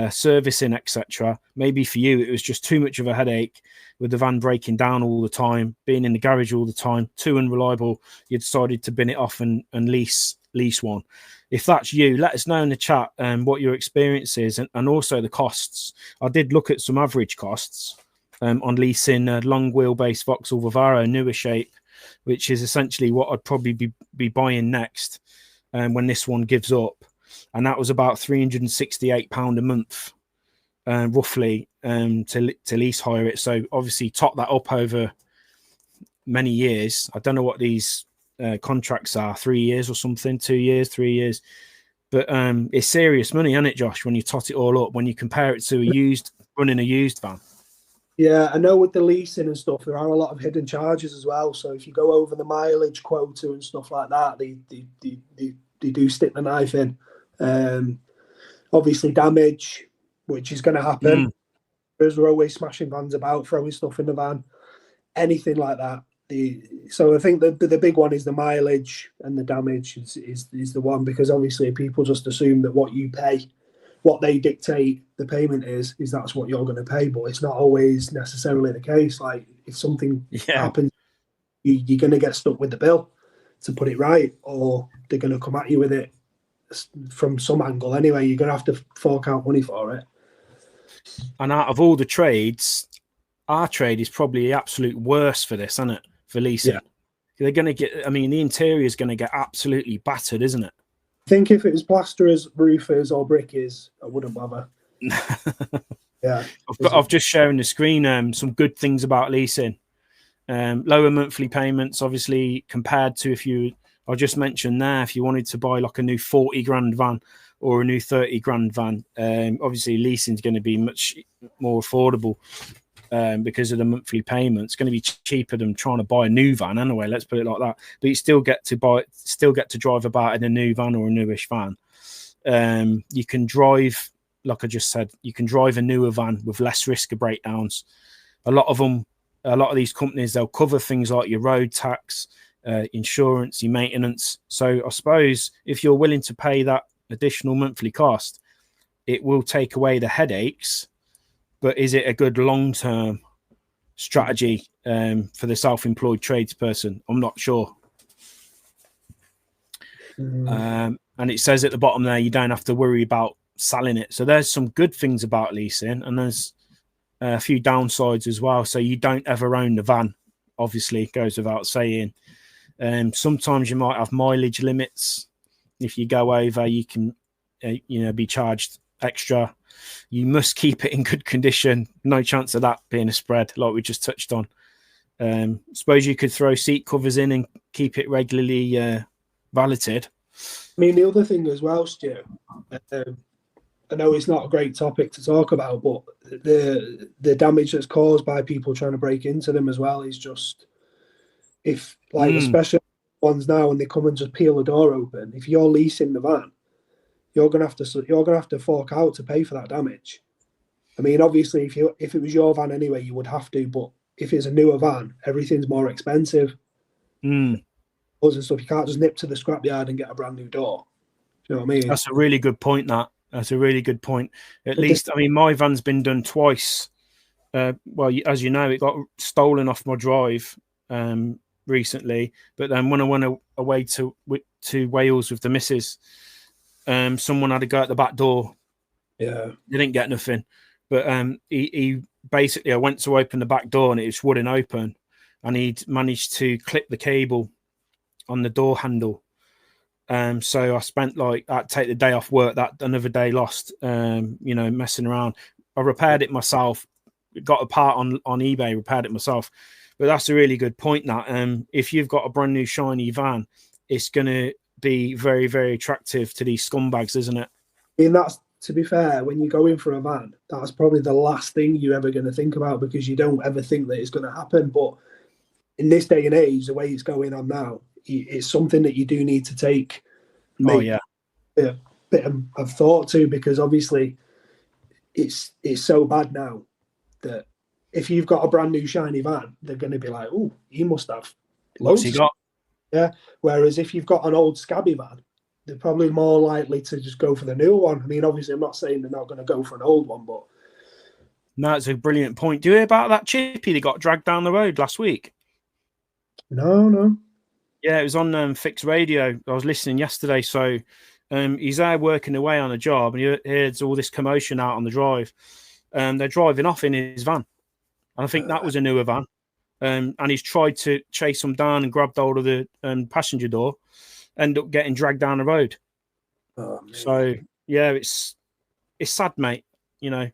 servicing, etc. Maybe for you it was just too much of a headache with the van breaking down all the time, being in the garage all the time, too unreliable. You decided to bin it off and lease one. If that's you, let us know in the chat what your experience is, and also the costs. I did look at some average costs on leasing a long wheelbase Vauxhall Vivaro, newer shape, which is essentially what I'd probably be buying next when this one gives up. And that was about £368 a month, roughly, to lease hire it. So obviously top that up over many years. I don't know what these contracts are, 3 years or something, 2 years, 3 years. But it's serious money, isn't it, Josh, when you tot it all up, when you compare it to running a used van? Yeah, I know with the leasing and stuff, there are a lot of hidden charges as well. So if you go over the mileage quota and stuff like that, they do stick the knife in. Obviously damage, which is going to happen. Because we're always smashing vans about, throwing stuff in the van, anything like that. So I think the big one is the mileage, and the damage is the one, because obviously people just assume that what you pay, what they dictate the payment is that's what you're going to pay, but it's not always necessarily the case. Like if something happens, you're going to get stuck with the bill to put it right, or they're going to come at you with it from some angle anyway. You're going to have to fork out money for it. And out of all the trades, our trade is probably the absolute worst for this, isn't it? For leasing. Yeah. They're going to get, the interior is going to get absolutely battered, isn't it? I think if it was plasterers, roofers, or brickies, I wouldn't bother. Yeah. I've just shown the screen some good things about leasing. Lower monthly payments, obviously, compared to I just mentioned there, if you wanted to buy like a new 40 grand van or a new 30 grand van, obviously leasing is going to be much more affordable because of the monthly payment. It's going to be cheaper than trying to buy a new van anyway, let's put it like that. But you still get to drive about in a new van or a newish van. You can drive, like I just said, you can drive a newer van with less risk of breakdowns. A lot of these companies, they'll cover things like your road tax, insurance, your maintenance. So I suppose if you're willing to pay that additional monthly cost, it will take away the headaches. But is it a good long-term strategy for the self-employed tradesperson? I'm not sure. And it says at the bottom there, you don't have to worry about selling it. So there's some good things about leasing, and there's a few downsides as well. So you don't ever own the van, obviously, goes without saying. Sometimes you might have mileage limits. If you go over, you can be charged extra. You must keep it in good condition. No chance of that being a spread, like we just touched on. Suppose you could throw seat covers in and keep it regularly valeted. The other thing as well, Stu, I know it's not a great topic to talk about, but the damage that's caused by people trying to break into them as well is just, especially ones now, when they come and just peel the door open. If you're leasing the van, you're gonna have to fork out to pay for that damage. Obviously, if it was your van anyway, you would have to. But if it's a newer van, everything's more expensive. And stuff, you can't just nip to the scrapyard and get a brand new door. Do you know what I mean? That's a really good point. That's a really good point. At least, my van's been done twice. Well, as you know, it got stolen off my drive recently. But then when I went away to Wales with the missus, someone had to go at the back door. Yeah, they didn't get nothing. But he basically, I went to open the back door and it just wouldn't open, and he'd managed to clip the cable on the door handle. So I spent I'd take the day off work, that another day lost, messing around. I repaired it myself, got a part on eBay, repaired it myself. But that's a really good point, that if you've got a brand new shiny van, it's going to be very, very attractive to these scumbags, isn't it? I mean, that's, to be fair, when you go in for a van, that's probably the last thing you're ever going to think about, because you don't ever think that it's going to happen. But in this day and age, the way it's going on now, it's something that you do need to take a bit of thought to, because obviously it's so bad now that if you've got a brand new shiny van, they're going to be like, "Oh, he must have loads." What's he got? Yeah. Whereas if you've got an old scabby van, they're probably more likely to just go for the new one. I mean, obviously, I'm not saying they're not going to go for an old one, but no, that's a brilliant point. Do you hear about that chippy that got dragged down the road last week? No. Yeah, it was on fixed radio. I was listening yesterday. So he's there working away on a job, and he hears all this commotion out on the drive. They're driving off in his van, and I think that was a newer van. And he's tried to chase them down and grabbed hold of the passenger door, end up getting dragged down the road. So yeah, it's sad, mate. You know,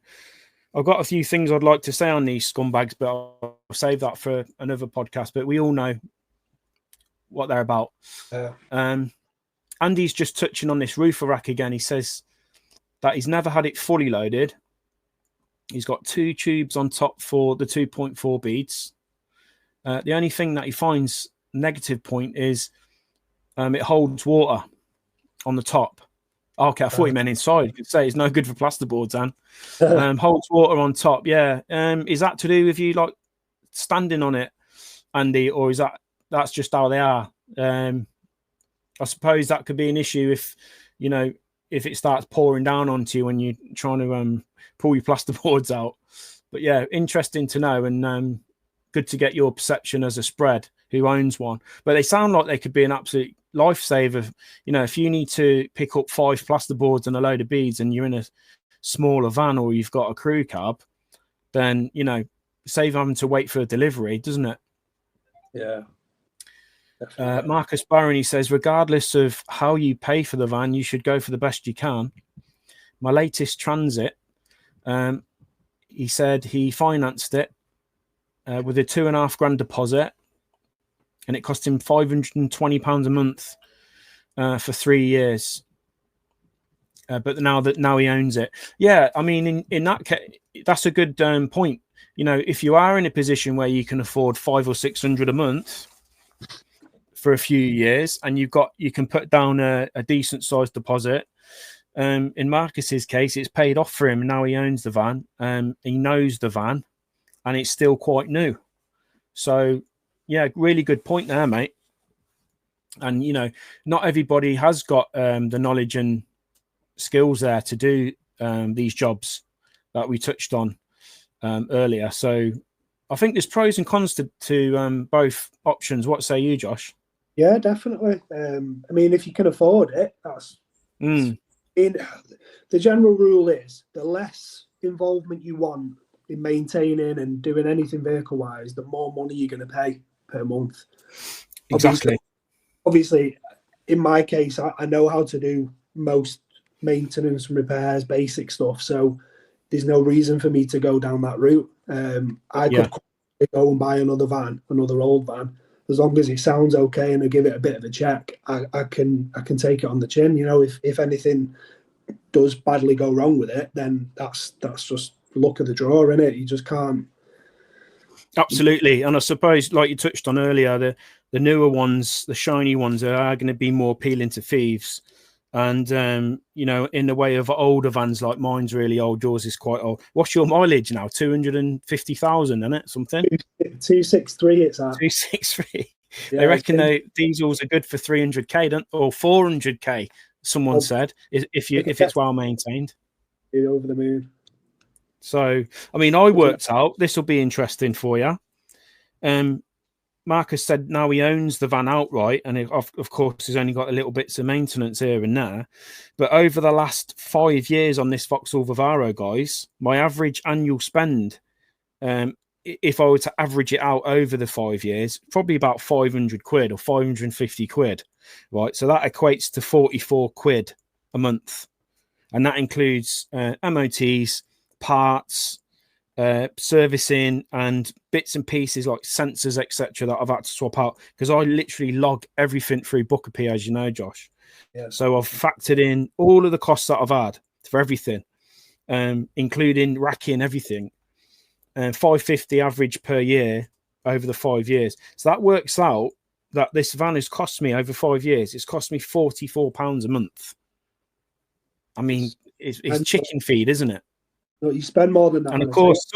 I've got a few things I'd like to say on these scumbags, but I'll save that for another podcast. But we all know what they're about. Andy's just touching on this roofer rack again. He says that he's never had it fully loaded. He's got 2 tubes on top for the 2.4 beads. The only thing that he finds negative point is it holds water on the top. Okay, I thought he meant inside. You could say it's no good for plasterboards, Dan. Holds water on top, yeah. Is that to do with you like standing on it, Andy, or is that's just how they are? I suppose that could be an issue if, you know, if it starts pouring down onto you when you're trying to pull your plasterboards out. But yeah, interesting to know, and good to get your perception as a spread who owns one. But they sound like they could be an absolute lifesaver. You know, if you need to pick up 5 plasterboards and a load of beads and you're in a smaller van or you've got a crew cab, then, you know, save having to wait for a delivery, doesn't it? Yeah. Marcus Barron, he says, regardless of how you pay for the van, you should go for the best you can. My latest Transit, he said he financed it with a £2,500 deposit, and it cost him £520 a month for 3 years. But now he owns it. Yeah, I mean, in that case, that's a good point. You know, if you are in a position where you can afford £500 or £600 a month for a few years, and you can put down a decent sized deposit. In Marcus's case, it's paid off for him. Now he owns the van. He knows the van, and it's still quite new. So, yeah, really good point there, mate. And, you know, not everybody has got the knowledge and skills there to do these jobs that we touched on earlier. So I think there's pros and cons to both options. What say you, Josh? Yeah, definitely. I mean, if you can afford it, that's... The general rule is the less involvement you want in maintaining and doing anything vehicle-wise, the more money you're going to pay per month. Exactly. Obviously, in my case, I know how to do most maintenance and repairs, basic stuff, so there's no reason for me to go down that route. I could go and buy another old van. As long as it sounds okay and I give it a bit of a check, I can take it on the chin. You know, if anything does badly go wrong with it, then that's just luck of the draw, isn't it? You just can't. Absolutely. And I suppose, like you touched on earlier, the newer ones, the shiny ones, are going to be more appealing to thieves. And, you know, in the way of older vans, like mine's really old, yours is quite old. What's your mileage now? 250,000, isn't it? Something? 263, it's at. 263. Yeah, they reckon diesels are good for 300k, or 400k, someone said, if it's well maintained. Over the moon. So, I mean, I worked out, this will be interesting for you. Marcus said now he owns the van outright, and of course he's only got a little bits of maintenance here and there. But over the last 5 years on this Vauxhall Vivaro, guys, my average annual spend, if I were to average it out over the 5 years, probably about 500 quid or 550 quid, right? So that equates to 44 quid a month. And that includes MOTs, parts, servicing and bits and pieces like sensors, etc., that I've had to swap out because I literally log everything through Bookapy, as you know, Josh. Yeah. So I've factored in all of the costs that I've had for everything, including racking everything, and 550 average per year over the 5 years. So that works out that this van has cost me over 5 years. It's cost me £44 a month. I mean, it's chicken feed, isn't it? No, you spend more than that. And of course,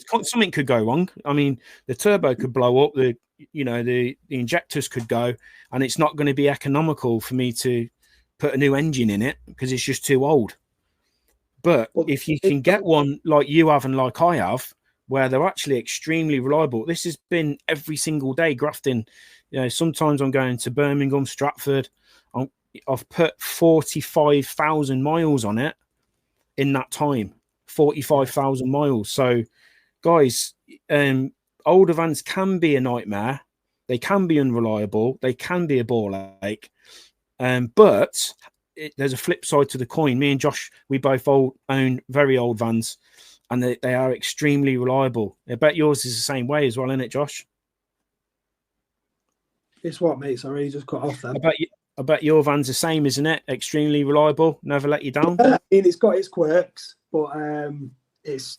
something could go wrong. I mean, the turbo could blow up. The injectors could go, and it's not going to be economical for me to put a new engine in it because it's just too old. But if you can get one like you have and like I have, where they're actually extremely reliable, this has been every single day grafting. Sometimes I'm going to Birmingham, Stratford. I've put 45,000 miles on it in that time. 45,000 miles. So, guys, older vans can be a nightmare. They can be unreliable. They can be a ball ache. But there's a flip side to the coin. Me and Josh, we both own very old vans, and they are extremely reliable. I bet yours is the same way as well, isn't it, Josh? It's what, mate? Sorry, you just cut off then. I bet your van's the same, isn't it? Extremely reliable, never let you down. I mean, it's got its quirks, but it's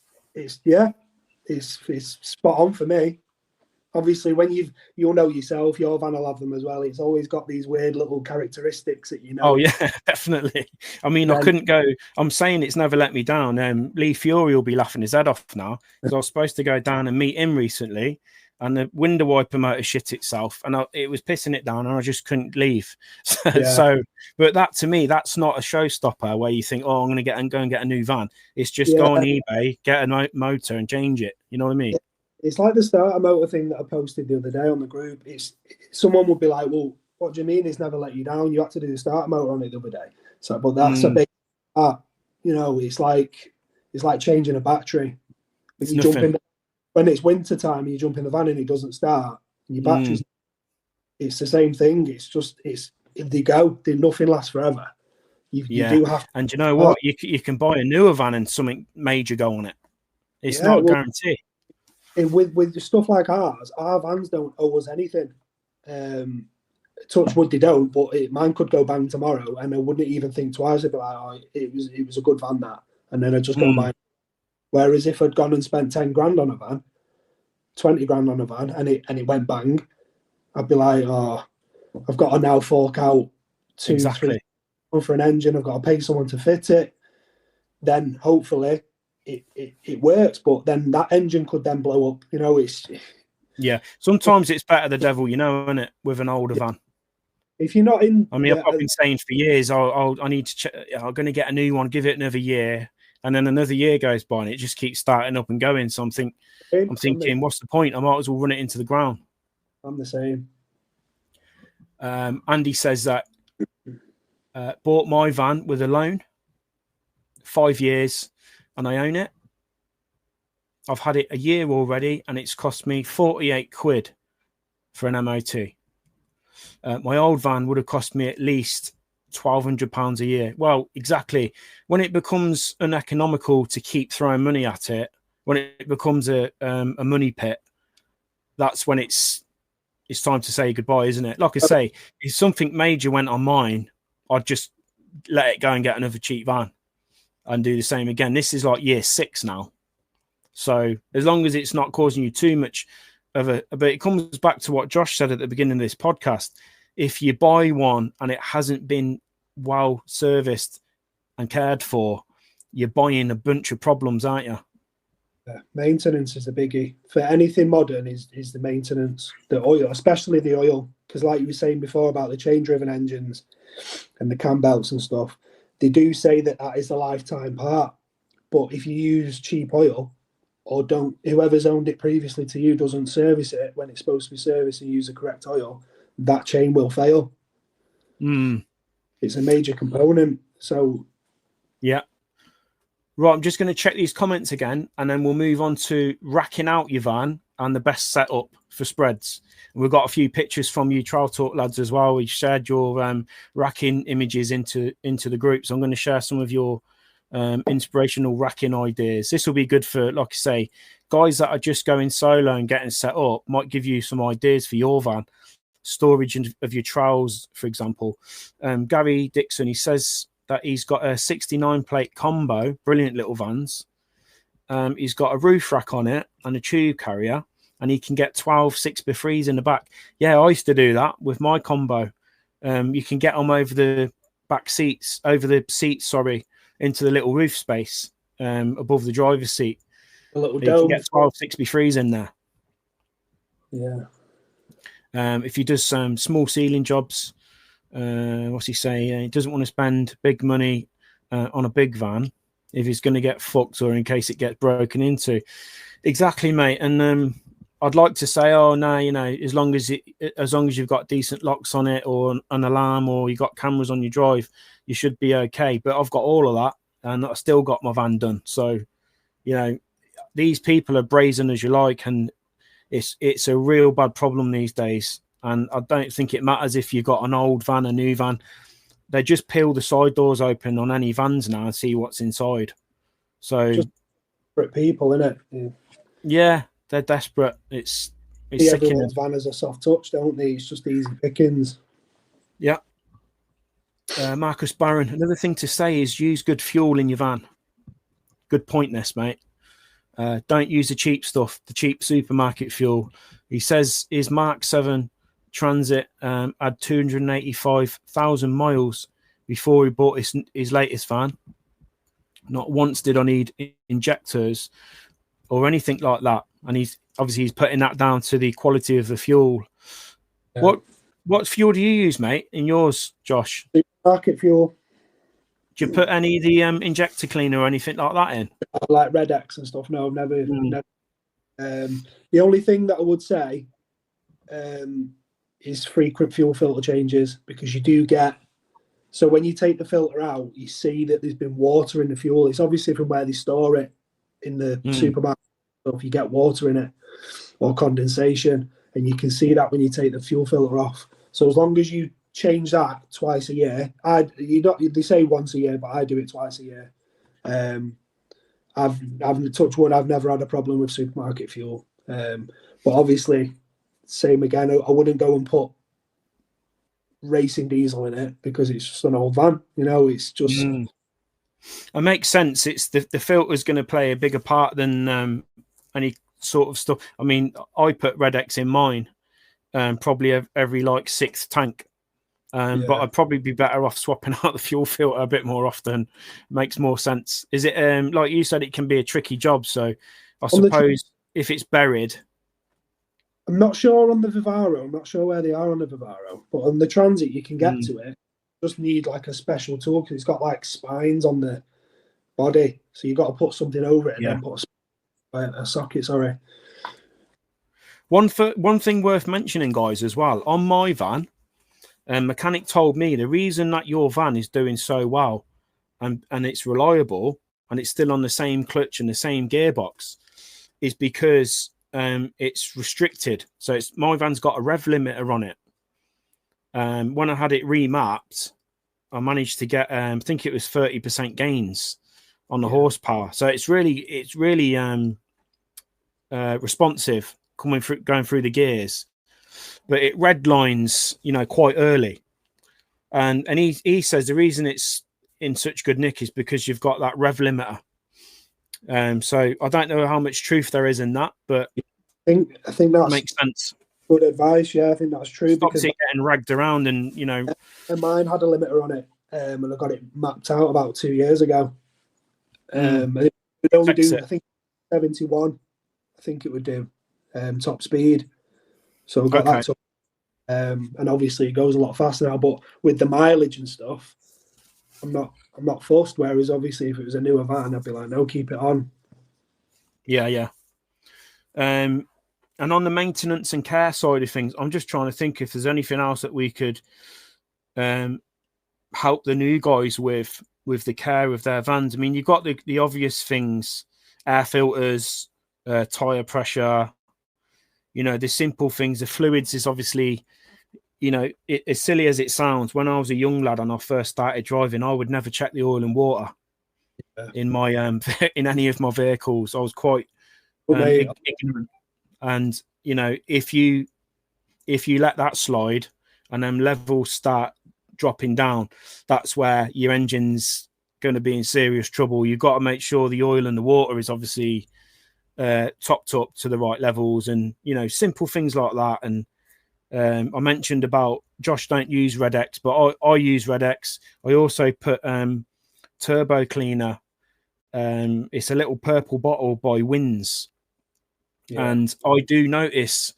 spot on for me. Obviously, when you'll know yourself, your van will have them as well. It's always got these weird little characteristics that you know. Oh yeah, definitely. I mean, I couldn't go. I'm saying it's never let me down. Lee Fury will be laughing his head off now because I was supposed to go down and meet him recently, and the window wiper motor shit itself, and it was pissing it down, and I just couldn't leave. But that to me, that's not a showstopper where you think, oh, I'm going to go and get a new van. It's just go on eBay, get a motor, and change it. You know what I mean? It's like the starter motor thing that I posted the other day on the group. Someone would be like, well, what do you mean it's never let you down? You had to do the starter motor on it the other day. So, but that's a big part. It's like changing a battery. When it's winter time and you jump in the van and it doesn't start, and your batteries, it's the same thing. Nothing lasts forever. You do have. And you know what? You can buy a newer van and something major go on it. It's not a guarantee. With stuff like ours, our vans don't owe us anything. Touch wood, they don't, but mine could go bang tomorrow, and I wouldn't even think twice. I'd be like, oh, it was a good van, that, and then I'd just go and buy it. Whereas if I'd gone and spent 10 grand on a van, 20 grand on a van, and it went bang, I'd be like, oh, I've got to now fork out 2-3 for an engine. I've got to pay someone to fit it. Then hopefully it works, but then that engine could then blow up. Sometimes it's better the devil, isn't it, with an older van. If you're not in, I mean, I've been saying for years, I need to check. I'm going to get a new one, give it another year, and then another year goes by, and it just keeps starting up and going. So I'm thinking, what's the point? I might as well run it into the ground. I'm the same. Andy says that bought my van with a loan, 5 years, and I own it. I've had it a year already, and it's cost me 48 quid for an MOT. My old van would have cost me at least £1,200 a year. Well, exactly. When it becomes uneconomical to keep throwing money at it, when it becomes a money pit, that's when it's time to say goodbye, isn't it? Like I say, if something major went on mine, I'd just let it go and get another cheap van and do the same again. This is like year 6 now. So as long as it's not causing you too much of but it comes back to what Josh said at the beginning of this podcast. If you buy one and it hasn't been well serviced and cared for, you're buying a bunch of problems, aren't you? Yeah, maintenance is a biggie for anything modern. Is the maintenance, the oil, especially the oil, because like you were saying before about the chain-driven engines and the cam belts and stuff, they do say that is a lifetime part. But if you use cheap oil, or whoever's owned it previously to you doesn't service it when it's supposed to be serviced and use the correct oil, that chain will fail. It's a major component. So yeah. Right, I'm just going to check these comments again, and then we'll move on to racking out your van and the best setup for spreads. And we've got a few pictures from you, Trowel Talk lads, as well. We shared your racking images into the group, so I'm going to share some of your inspirational racking ideas. This will be good for, like I say, guys that are just going solo and getting set up. Might give you some ideas for your van. Storage of your trowels, for example. Gary Dixon, he says that he's got a 69 plate combo, brilliant little vans. He's got a roof rack on it and a tube carrier, and he can get 12 6x3s in the back. Yeah, I used to do that with my combo. You can get them over the back seats, into the little roof space above the driver's seat. A little you dome. can get 12 6x3s in there. Yeah. If he does some small ceiling jobs, what's he say? He doesn't want to spend big money on a big van if he's going to get fucked or in case it gets broken into. Exactly, mate. And I'd like to say, oh no, as long as you've got decent locks on it or an alarm or you got cameras on your drive, you should be okay. But I've got all of that and I still got my van done. So, these people are brazen as you like, and it's a real bad problem these days. And I don't think it matters if you've got an old van, a new van. They just peel the side doors open on any vans now and see what's inside. So just desperate people, innit? Yeah, they're desperate. It's everyone's van has a soft touch, don't they? It's just easy pickings. Yeah. Marcus Barron, another thing to say is use good fuel in your van. Good point, this, mate. Don't use the cheap stuff, the cheap supermarket fuel. He says his Mark 7 Transit had 285,000 miles before he bought his latest van. Not once did I need injectors or anything like that. And he's putting that down to the quality of the fuel. Yeah. What fuel do you use, mate, in yours, Josh? Supermarket fuel. Do you put any of the injector cleaner or anything like that in? Like Red X and stuff? No, never. The only thing that I would say is frequent fuel filter changes, because you do get. So when you take the filter out, you see that there's been water in the fuel. It's obviously from where they store it in the supermarket. So if you get water in it or condensation, and you can see that when you take the fuel filter off. So as long as you change that twice a year, they say once a year, but I do it twice a year. I've touched wood, I've never had a problem with supermarket fuel. But obviously, same again, I wouldn't go and put racing diesel in it because it's just an old van. It's just. It makes sense. It's the filter's going to play a bigger part than any sort of stuff. I mean, I put Red X in mine, probably every like sixth tank. But I'd probably be better off swapping out the fuel filter a bit more often. Makes more sense. Is it like you said, it can be a tricky job. So I suppose if it's buried. I'm not sure on the Vivaro. I'm not sure where they are on the Vivaro, but on the Transit you can get to it. Just need like a special tool because it's got like spines on the body, so you've got to put something over it and then put a socket. Sorry. One thing worth mentioning, guys, as well, on my van, mechanic told me the reason that your van is doing so well and it's reliable and it's still on the same clutch and the same gearbox is because it's restricted. So my van's got a rev limiter on it. When I had it remapped, I managed to get I think it was 30% gains on the horsepower. So it's really responsive going through the gears, but it redlines quite early. And he says the reason it's in such good nick is because you've got that rev limiter. So I don't know how much truth there is in that, but I think that makes sense. Good advice. Yeah, I think that's true. Stops it getting ragged around, and And mine had a limiter on it, and I got it mapped out about 2 years ago. It would only do, I think, 71. I think it would do top speed. So I got that up. And obviously it goes a lot faster now. But with the mileage and stuff, I'm not fussed. Whereas obviously if it was a newer van, I'd be like, no, keep it on. Yeah. And on the maintenance and care side of things, I'm just trying to think if there's anything else that we could help the new guys with the care of their vans. I mean, you've got the obvious things, air filters, tire pressure, the simple things. The fluids is obviously, as silly as it sounds, when I was a young lad and I first started driving, I would never check the oil and water. in my in any of my vehicles. I was quite ignorant, and you know, if you let that slide and then levels start dropping down, that's where your engine's going to be in serious trouble. You've got to make sure the oil and the water is obviously topped up to the right levels, and you know, simple things like that. And I mentioned about Josh don't use Red X, but I use Red X. I also put turbo cleaner. It's a little purple bottle by Wins, and I do notice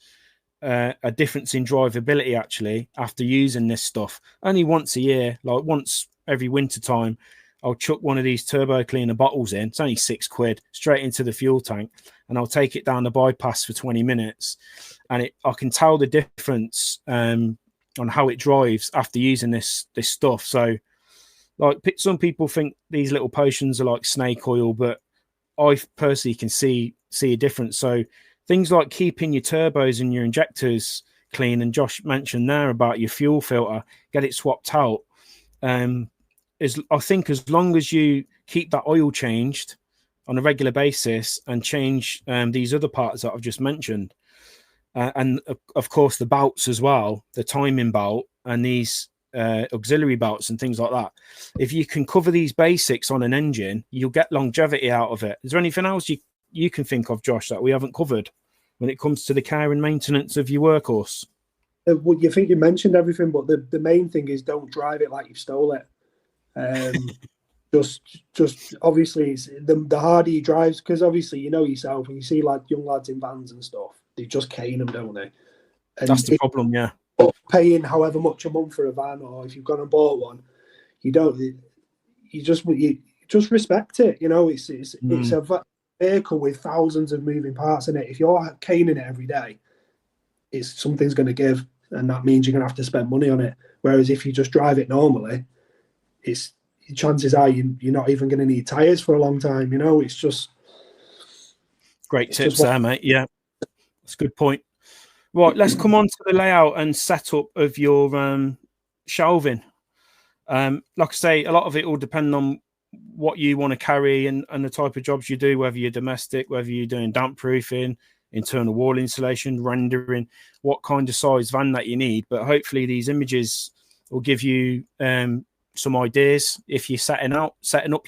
a difference in drivability actually after using this stuff. Only once a year, like once every winter time, I'll chuck one of these turbo cleaner bottles in. It's only £6 straight into the fuel tank, and I'll take it down the bypass for 20 minutes, and I can tell the difference on how it drives after using this stuff. So, like, some people think these little potions are like snake oil, but I personally can see a difference. So things like keeping your turbos and your injectors clean, and Josh mentioned there about your fuel filter, get it swapped out. I think as long as you keep that oil changed on a regular basis and change these other parts that I've just mentioned, and of course the belts as well, the timing belt and these auxiliary belts and things like that. If you can cover these basics on an engine, you'll get longevity out of it. Is there anything else you can think of, Josh, that we haven't covered when it comes to the care and maintenance of your workhorse? Well, you think you mentioned everything, but the main thing is don't drive it like you've stole it. Just obviously it's the harder he drives, because obviously you know yourself when you see like young lads in vans and stuff, they just cane them, don't they? And that's the problem, yeah. Paying however much a month for a van, or if you've gone and bought one, you just respect it. You know, it's a vehicle with thousands of moving parts in it. If you're caning it every day, something's going to give, and that means you're going to have to spend money on it. Whereas if you just drive it normally, chances are you're not even going to need tires for a long time. You know, it's just great tips there, mate. Yeah, that's a good point. Right, let's come on to the layout and setup of your shelving. Like I say, a lot of it will depend on what you want to carry and the type of jobs you do, whether you're domestic, whether you're doing damp proofing, internal wall insulation, rendering, what kind of size van that you need. But hopefully these images will give you some ideas if you're setting up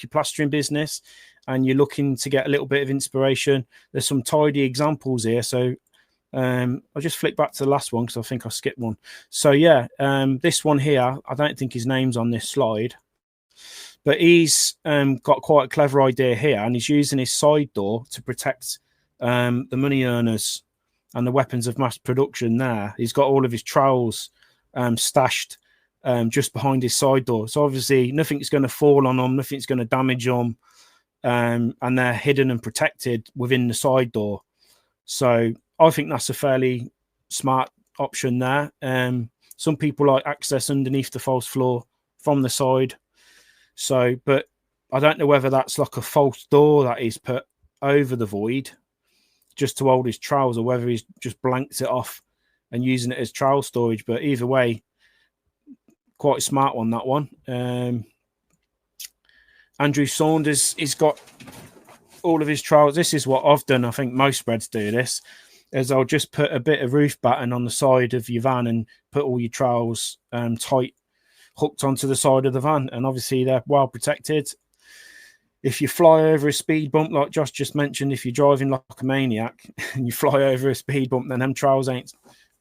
your plastering business and you're looking to get a little bit of inspiration. There's some tidy examples here. So I'll just flick back to the last one because I think I skipped one. So yeah, this one here, I don't think his name's on this slide, but he's got quite a clever idea here, and he's using his side door to protect the money earners and the weapons of mass production there. He's got all of his trowels stashed just behind his side door. So obviously nothing's going to fall on them, nothing's going to damage them, and they're hidden and protected within the side door. So I think that's a fairly smart option there. Some people like access underneath the false floor from the side. So, but I don't know whether that's like a false door that he's put over the void just to hold his trowels, or whether he's just blanked it off and using it as trowel storage. But either way, quite a smart one, that one. Andrew Saunders, he's got all of his trowels. This is what I've done. I think most spreads do this, is I'll just put a bit of roof batten on the side of your van and put all your trowels tight, hooked onto the side of the van. And obviously they're well protected. If you fly over a speed bump, like Josh just mentioned, if you're driving like a maniac and you fly over a speed bump, then them trowels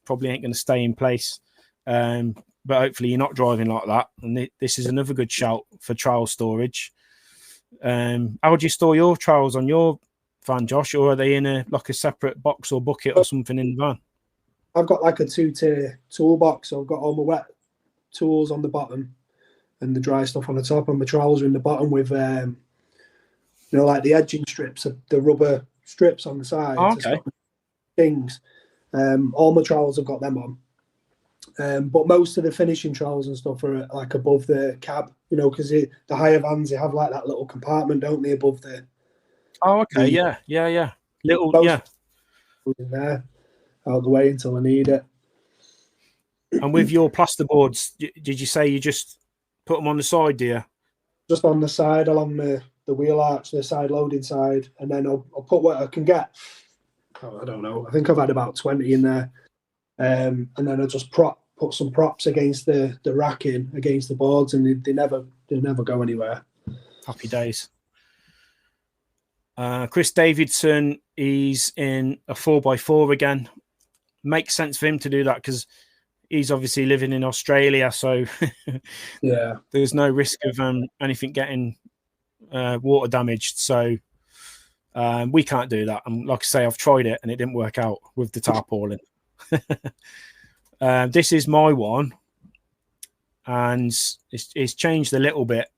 probably ain't going to stay in place. But hopefully you're not driving like that. And this is another good shout for trowel storage. How would you store your trowels on your van, Josh, or are they in a separate box or bucket or something in the van? I've got like a 2-tier toolbox. So I've got all my wet tools on the bottom and the dry stuff on the top, and my trowels are in the bottom with like the edging strips, the rubber strips on the side. Oh, okay. Things. All my trowels have got them on. But most of the finishing trowels and stuff are like above the cab, because the higher vans, they have like that little compartment, don't they, above the. Oh, okay. Yeah. Little, yeah. In there, out of the way until I need it. And with your plasterboards, did you say you just put them on the side, dear? Just on the side along the wheel arch, the side loading side, and then I'll put what I can get. Oh, I don't know. I think I've had about 20 in there. And then I just put some props against the racking, against the boards, and they never go anywhere. Happy days. Chris Davidson, he's in a 4x4 again. Makes sense for him to do that because he's obviously living in Australia, so yeah, there's no risk of anything getting water damaged. So we can't do that. And like I say, I've tried it and it didn't work out with the tarpaulin. This is my one, and it's changed a little bit.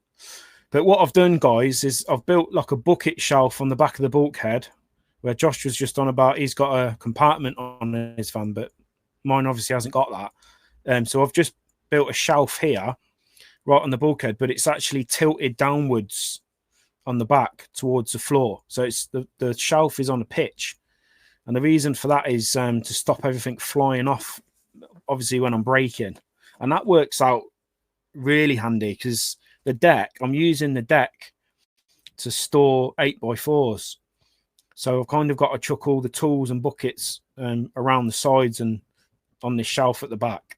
But what I've done, guys, is I've built like a bucket shelf on the back of the bulkhead, where Josh was just on about he's got a compartment on his van, but mine obviously hasn't got that. So I've just built a shelf here, right on the bulkhead, but it's actually tilted downwards on the back towards the floor. So it's the shelf is on a pitch. And the reason for that is to stop everything flying off, obviously, when I'm braking. And that works out really handy because the deck, I'm using the deck to store 8x4s. So I've kind of got to chuck all the tools and buckets around the sides and on this shelf at the back.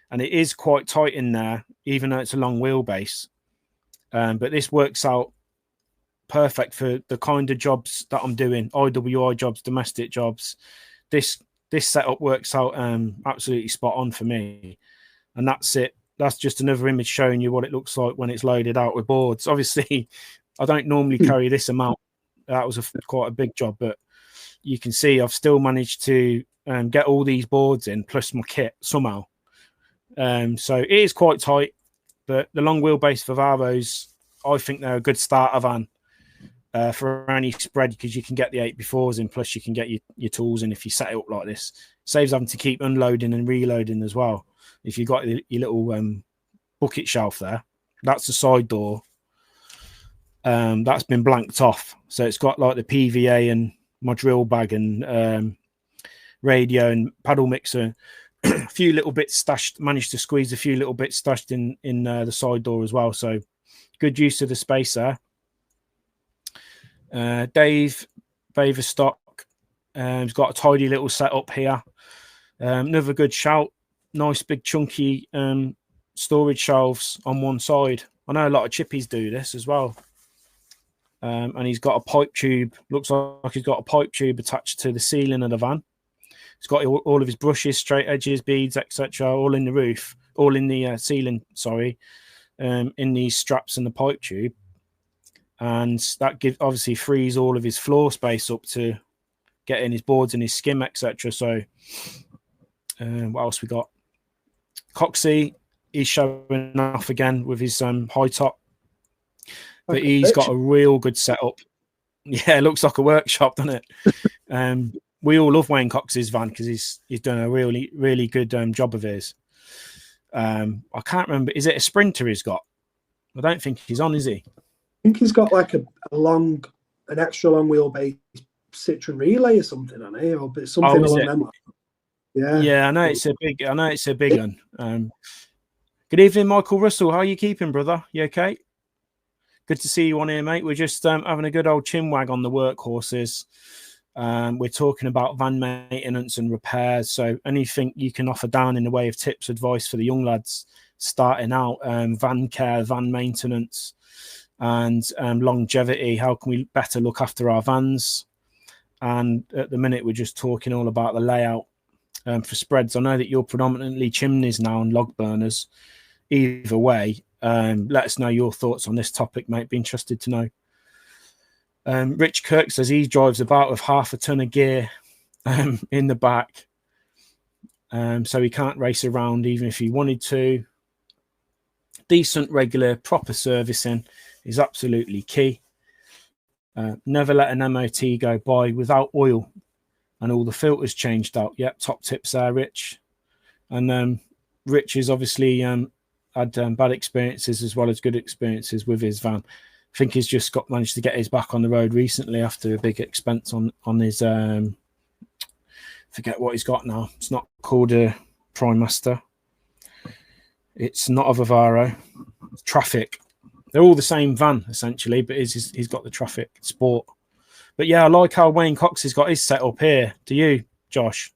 And it is quite tight in there, even though it's a long wheelbase. But this works out perfect for the kind of jobs that I'm doing, IWI jobs, domestic jobs. This setup works out absolutely spot on for me. And that's it. That's just another image showing you what it looks like when it's loaded out with boards. Obviously, I don't normally carry this amount. That was quite a big job, but you can see I've still managed to get all these boards in, plus my kit somehow. So it is quite tight, but the long wheelbase Vivaros, I think they're a good starter van for any spread because you can get the 8x4s in, plus you can get your tools in if you set it up like this. Saves having to keep unloading and reloading as well. If you've got your little bucket shelf there, that's the side door. That's been blanked off. So it's got like the PVA and my drill bag and radio and paddle mixer. A few little bits stashed, managed to squeeze a few little bits stashed in the side door as well. So good use of the space there. Dave Baverstock has got a tidy little setup here. Another good shout. Nice big chunky storage shelves on one side. I know a lot of chippies do this as well. And he's got a pipe tube. Looks like he's got a pipe tube attached to the ceiling of the van. He's got all of his brushes, straight edges, beads, etc., all in the roof, all in the ceiling. Sorry, in these straps and the pipe tube, and that obviously frees all of his floor space up to get in his boards and his skim, etc. So, what else we got? Coxie, he's showing off again with his high top, but he's got a real good setup. Yeah, it looks like a workshop, doesn't it? We all love Wayne Cox's van because he's done a really, really good job of his. I can't remember. Is it a Sprinter he's got? I don't think he's on, is he? I think he's got like an extra long wheelbase Citroen Relay or something on it, or something along them lines. Yeah, I know it's a big one. Good evening, Michael Russell. How are you keeping, brother? You okay? Good to see you on here, mate. We're just having a good old chinwag on the workhorses. We're talking about van maintenance and repairs. So anything you can offer down in the way of tips, advice for the young lads starting out, van care, van maintenance, and longevity. How can we better look after our vans? And at the minute, we're just talking all about the layout for spreads. I know that you're predominantly chimneys now and log burners. Either way, let us know your thoughts on this topic, mate. Be interested to know. Rich Kirk says he drives about with half a ton of gear in the back, so he can't race around even if he wanted to. Decent, regular, proper servicing is absolutely key. Never let an MOT go by without oil and all the filters changed out. Yep, top tips there, Rich. And Rich has obviously had bad experiences as well as good experiences with his van. I think he's just managed to get his back on the road recently after a big expense on his forget what he's got now. It's not called a Prime Master. It's not a Vivaro. Traffic. they're all the same van essentially, but he's got the Traffic Sport. But yeah, I like how Wayne Cox has got his setup here. Do you, Josh?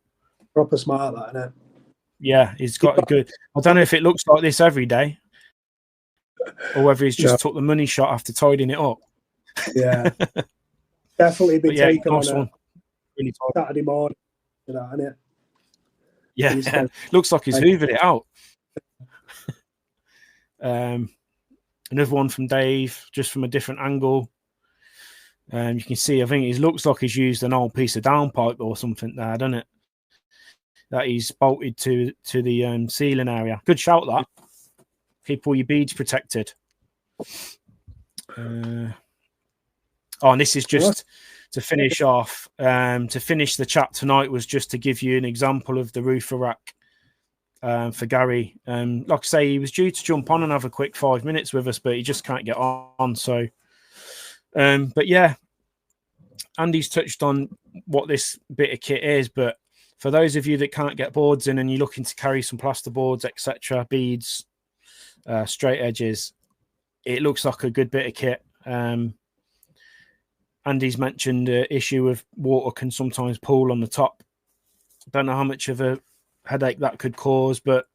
Proper smart, that, isn't it? Yeah, he's got a good. I don't know if it looks like this every day, or whether he's just took the money shot after tidying it up. Yeah, definitely been taken nice on one. Really Saturday morning, isn't it? Yeah, looks like he's hoovered it out. Another one from Dave, just from a different angle. You can see, I think it looks like he's used an old piece of downpipe or something there, doesn't it? That he's bolted to the ceiling area. Good shout, that. Keep all your beads protected. And this is just to finish off. To finish the chat tonight was just to give you an example of the roofer rack for Gary. Like I say, he was due to jump on and have a quick 5 minutes with us, but he just can't get on. So, but yeah, Andy's touched on what this bit of kit is, but for those of you that can't get boards in and you're looking to carry some plaster boards, etc., beads, straight edges, it looks like a good bit of kit. Andy's mentioned the issue of water can sometimes pool on the top. Don't know how much of a headache that could cause, but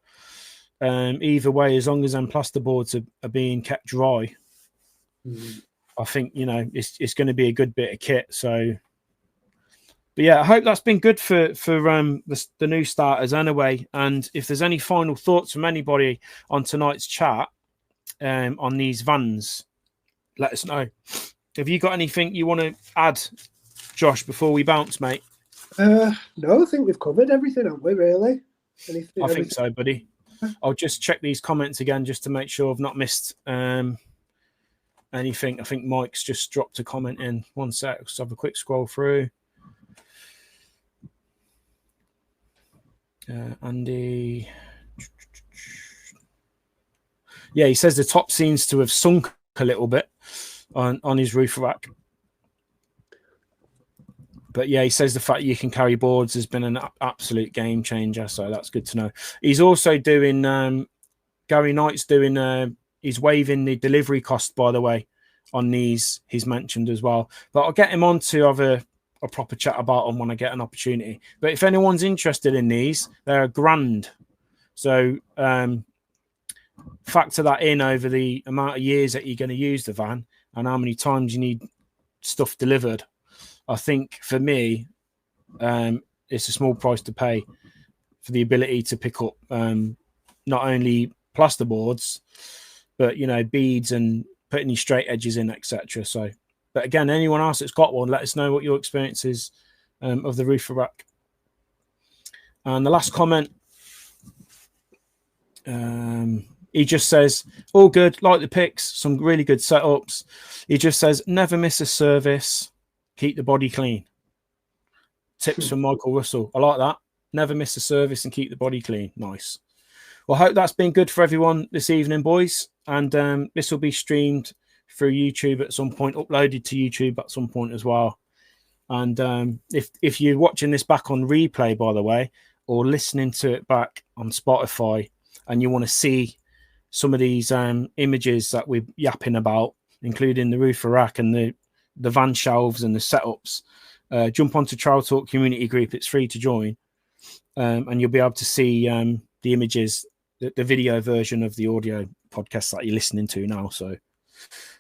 either way, as long as them plasterboards are being kept dry, I think it's going to be a good bit of kit. So, but yeah, I hope that's been good for the new starters anyway. And if there's any final thoughts from anybody on tonight's chat on these vans, let us know. Have you got anything you want to add, Josh, before we bounce, mate? No, I think we've covered everything, haven't we, really? I think so, buddy. I'll just check these comments again just to make sure I've not missed anything. I think Mike's just dropped a comment in. One sec. Let's have a quick scroll through. Andy. Yeah, he says the top seems to have sunk a little bit on his roof rack. But yeah, he says the fact you can carry boards has been an absolute game changer. So that's good to know. He's also doing, Gary Knight's doing, he's waiving the delivery cost, by the way, on these he's mentioned as well. But I'll get him on to have a proper chat about them when I get an opportunity. But if anyone's interested in these, they're £1,000. So factor that in over the amount of years that you're going to use the van and how many times you need stuff delivered. I think for me, it's a small price to pay for the ability to pick up not only plasterboards, but beads and putting your straight edges in, etc. So, but again, anyone else that's got one, let us know what your experience is of the roofer rack. And the last comment, he just says, all good, like the pics, some really good setups. He just says, never miss a service. Keep the body clean. Tips from Michael Russell. I like that. Never miss a service and keep the body clean. Nice. Well, I hope that's been good for everyone this evening, boys. And this will be streamed through YouTube at some point, uploaded to YouTube at some point as well. And if you're watching this back on replay, by the way, or listening to it back on Spotify, and you want to see some of these images that we're yapping about, including the roofer rack and the van shelves and the setups, jump onto Trowel Talk community group. It's free to join, and you'll be able to see the images, the video version of the audio podcast that you're listening to now. So,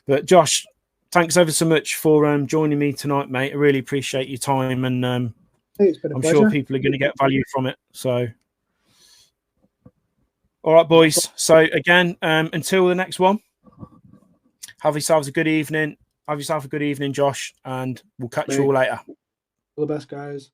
but Josh, thanks ever so much for joining me tonight, mate. I really appreciate your time, and I'm sure people are going to get value from it. So, all right, boys. So again, until the next one, have yourselves a good evening. Have yourself a good evening, Josh, and we'll catch you all later. All the best, guys.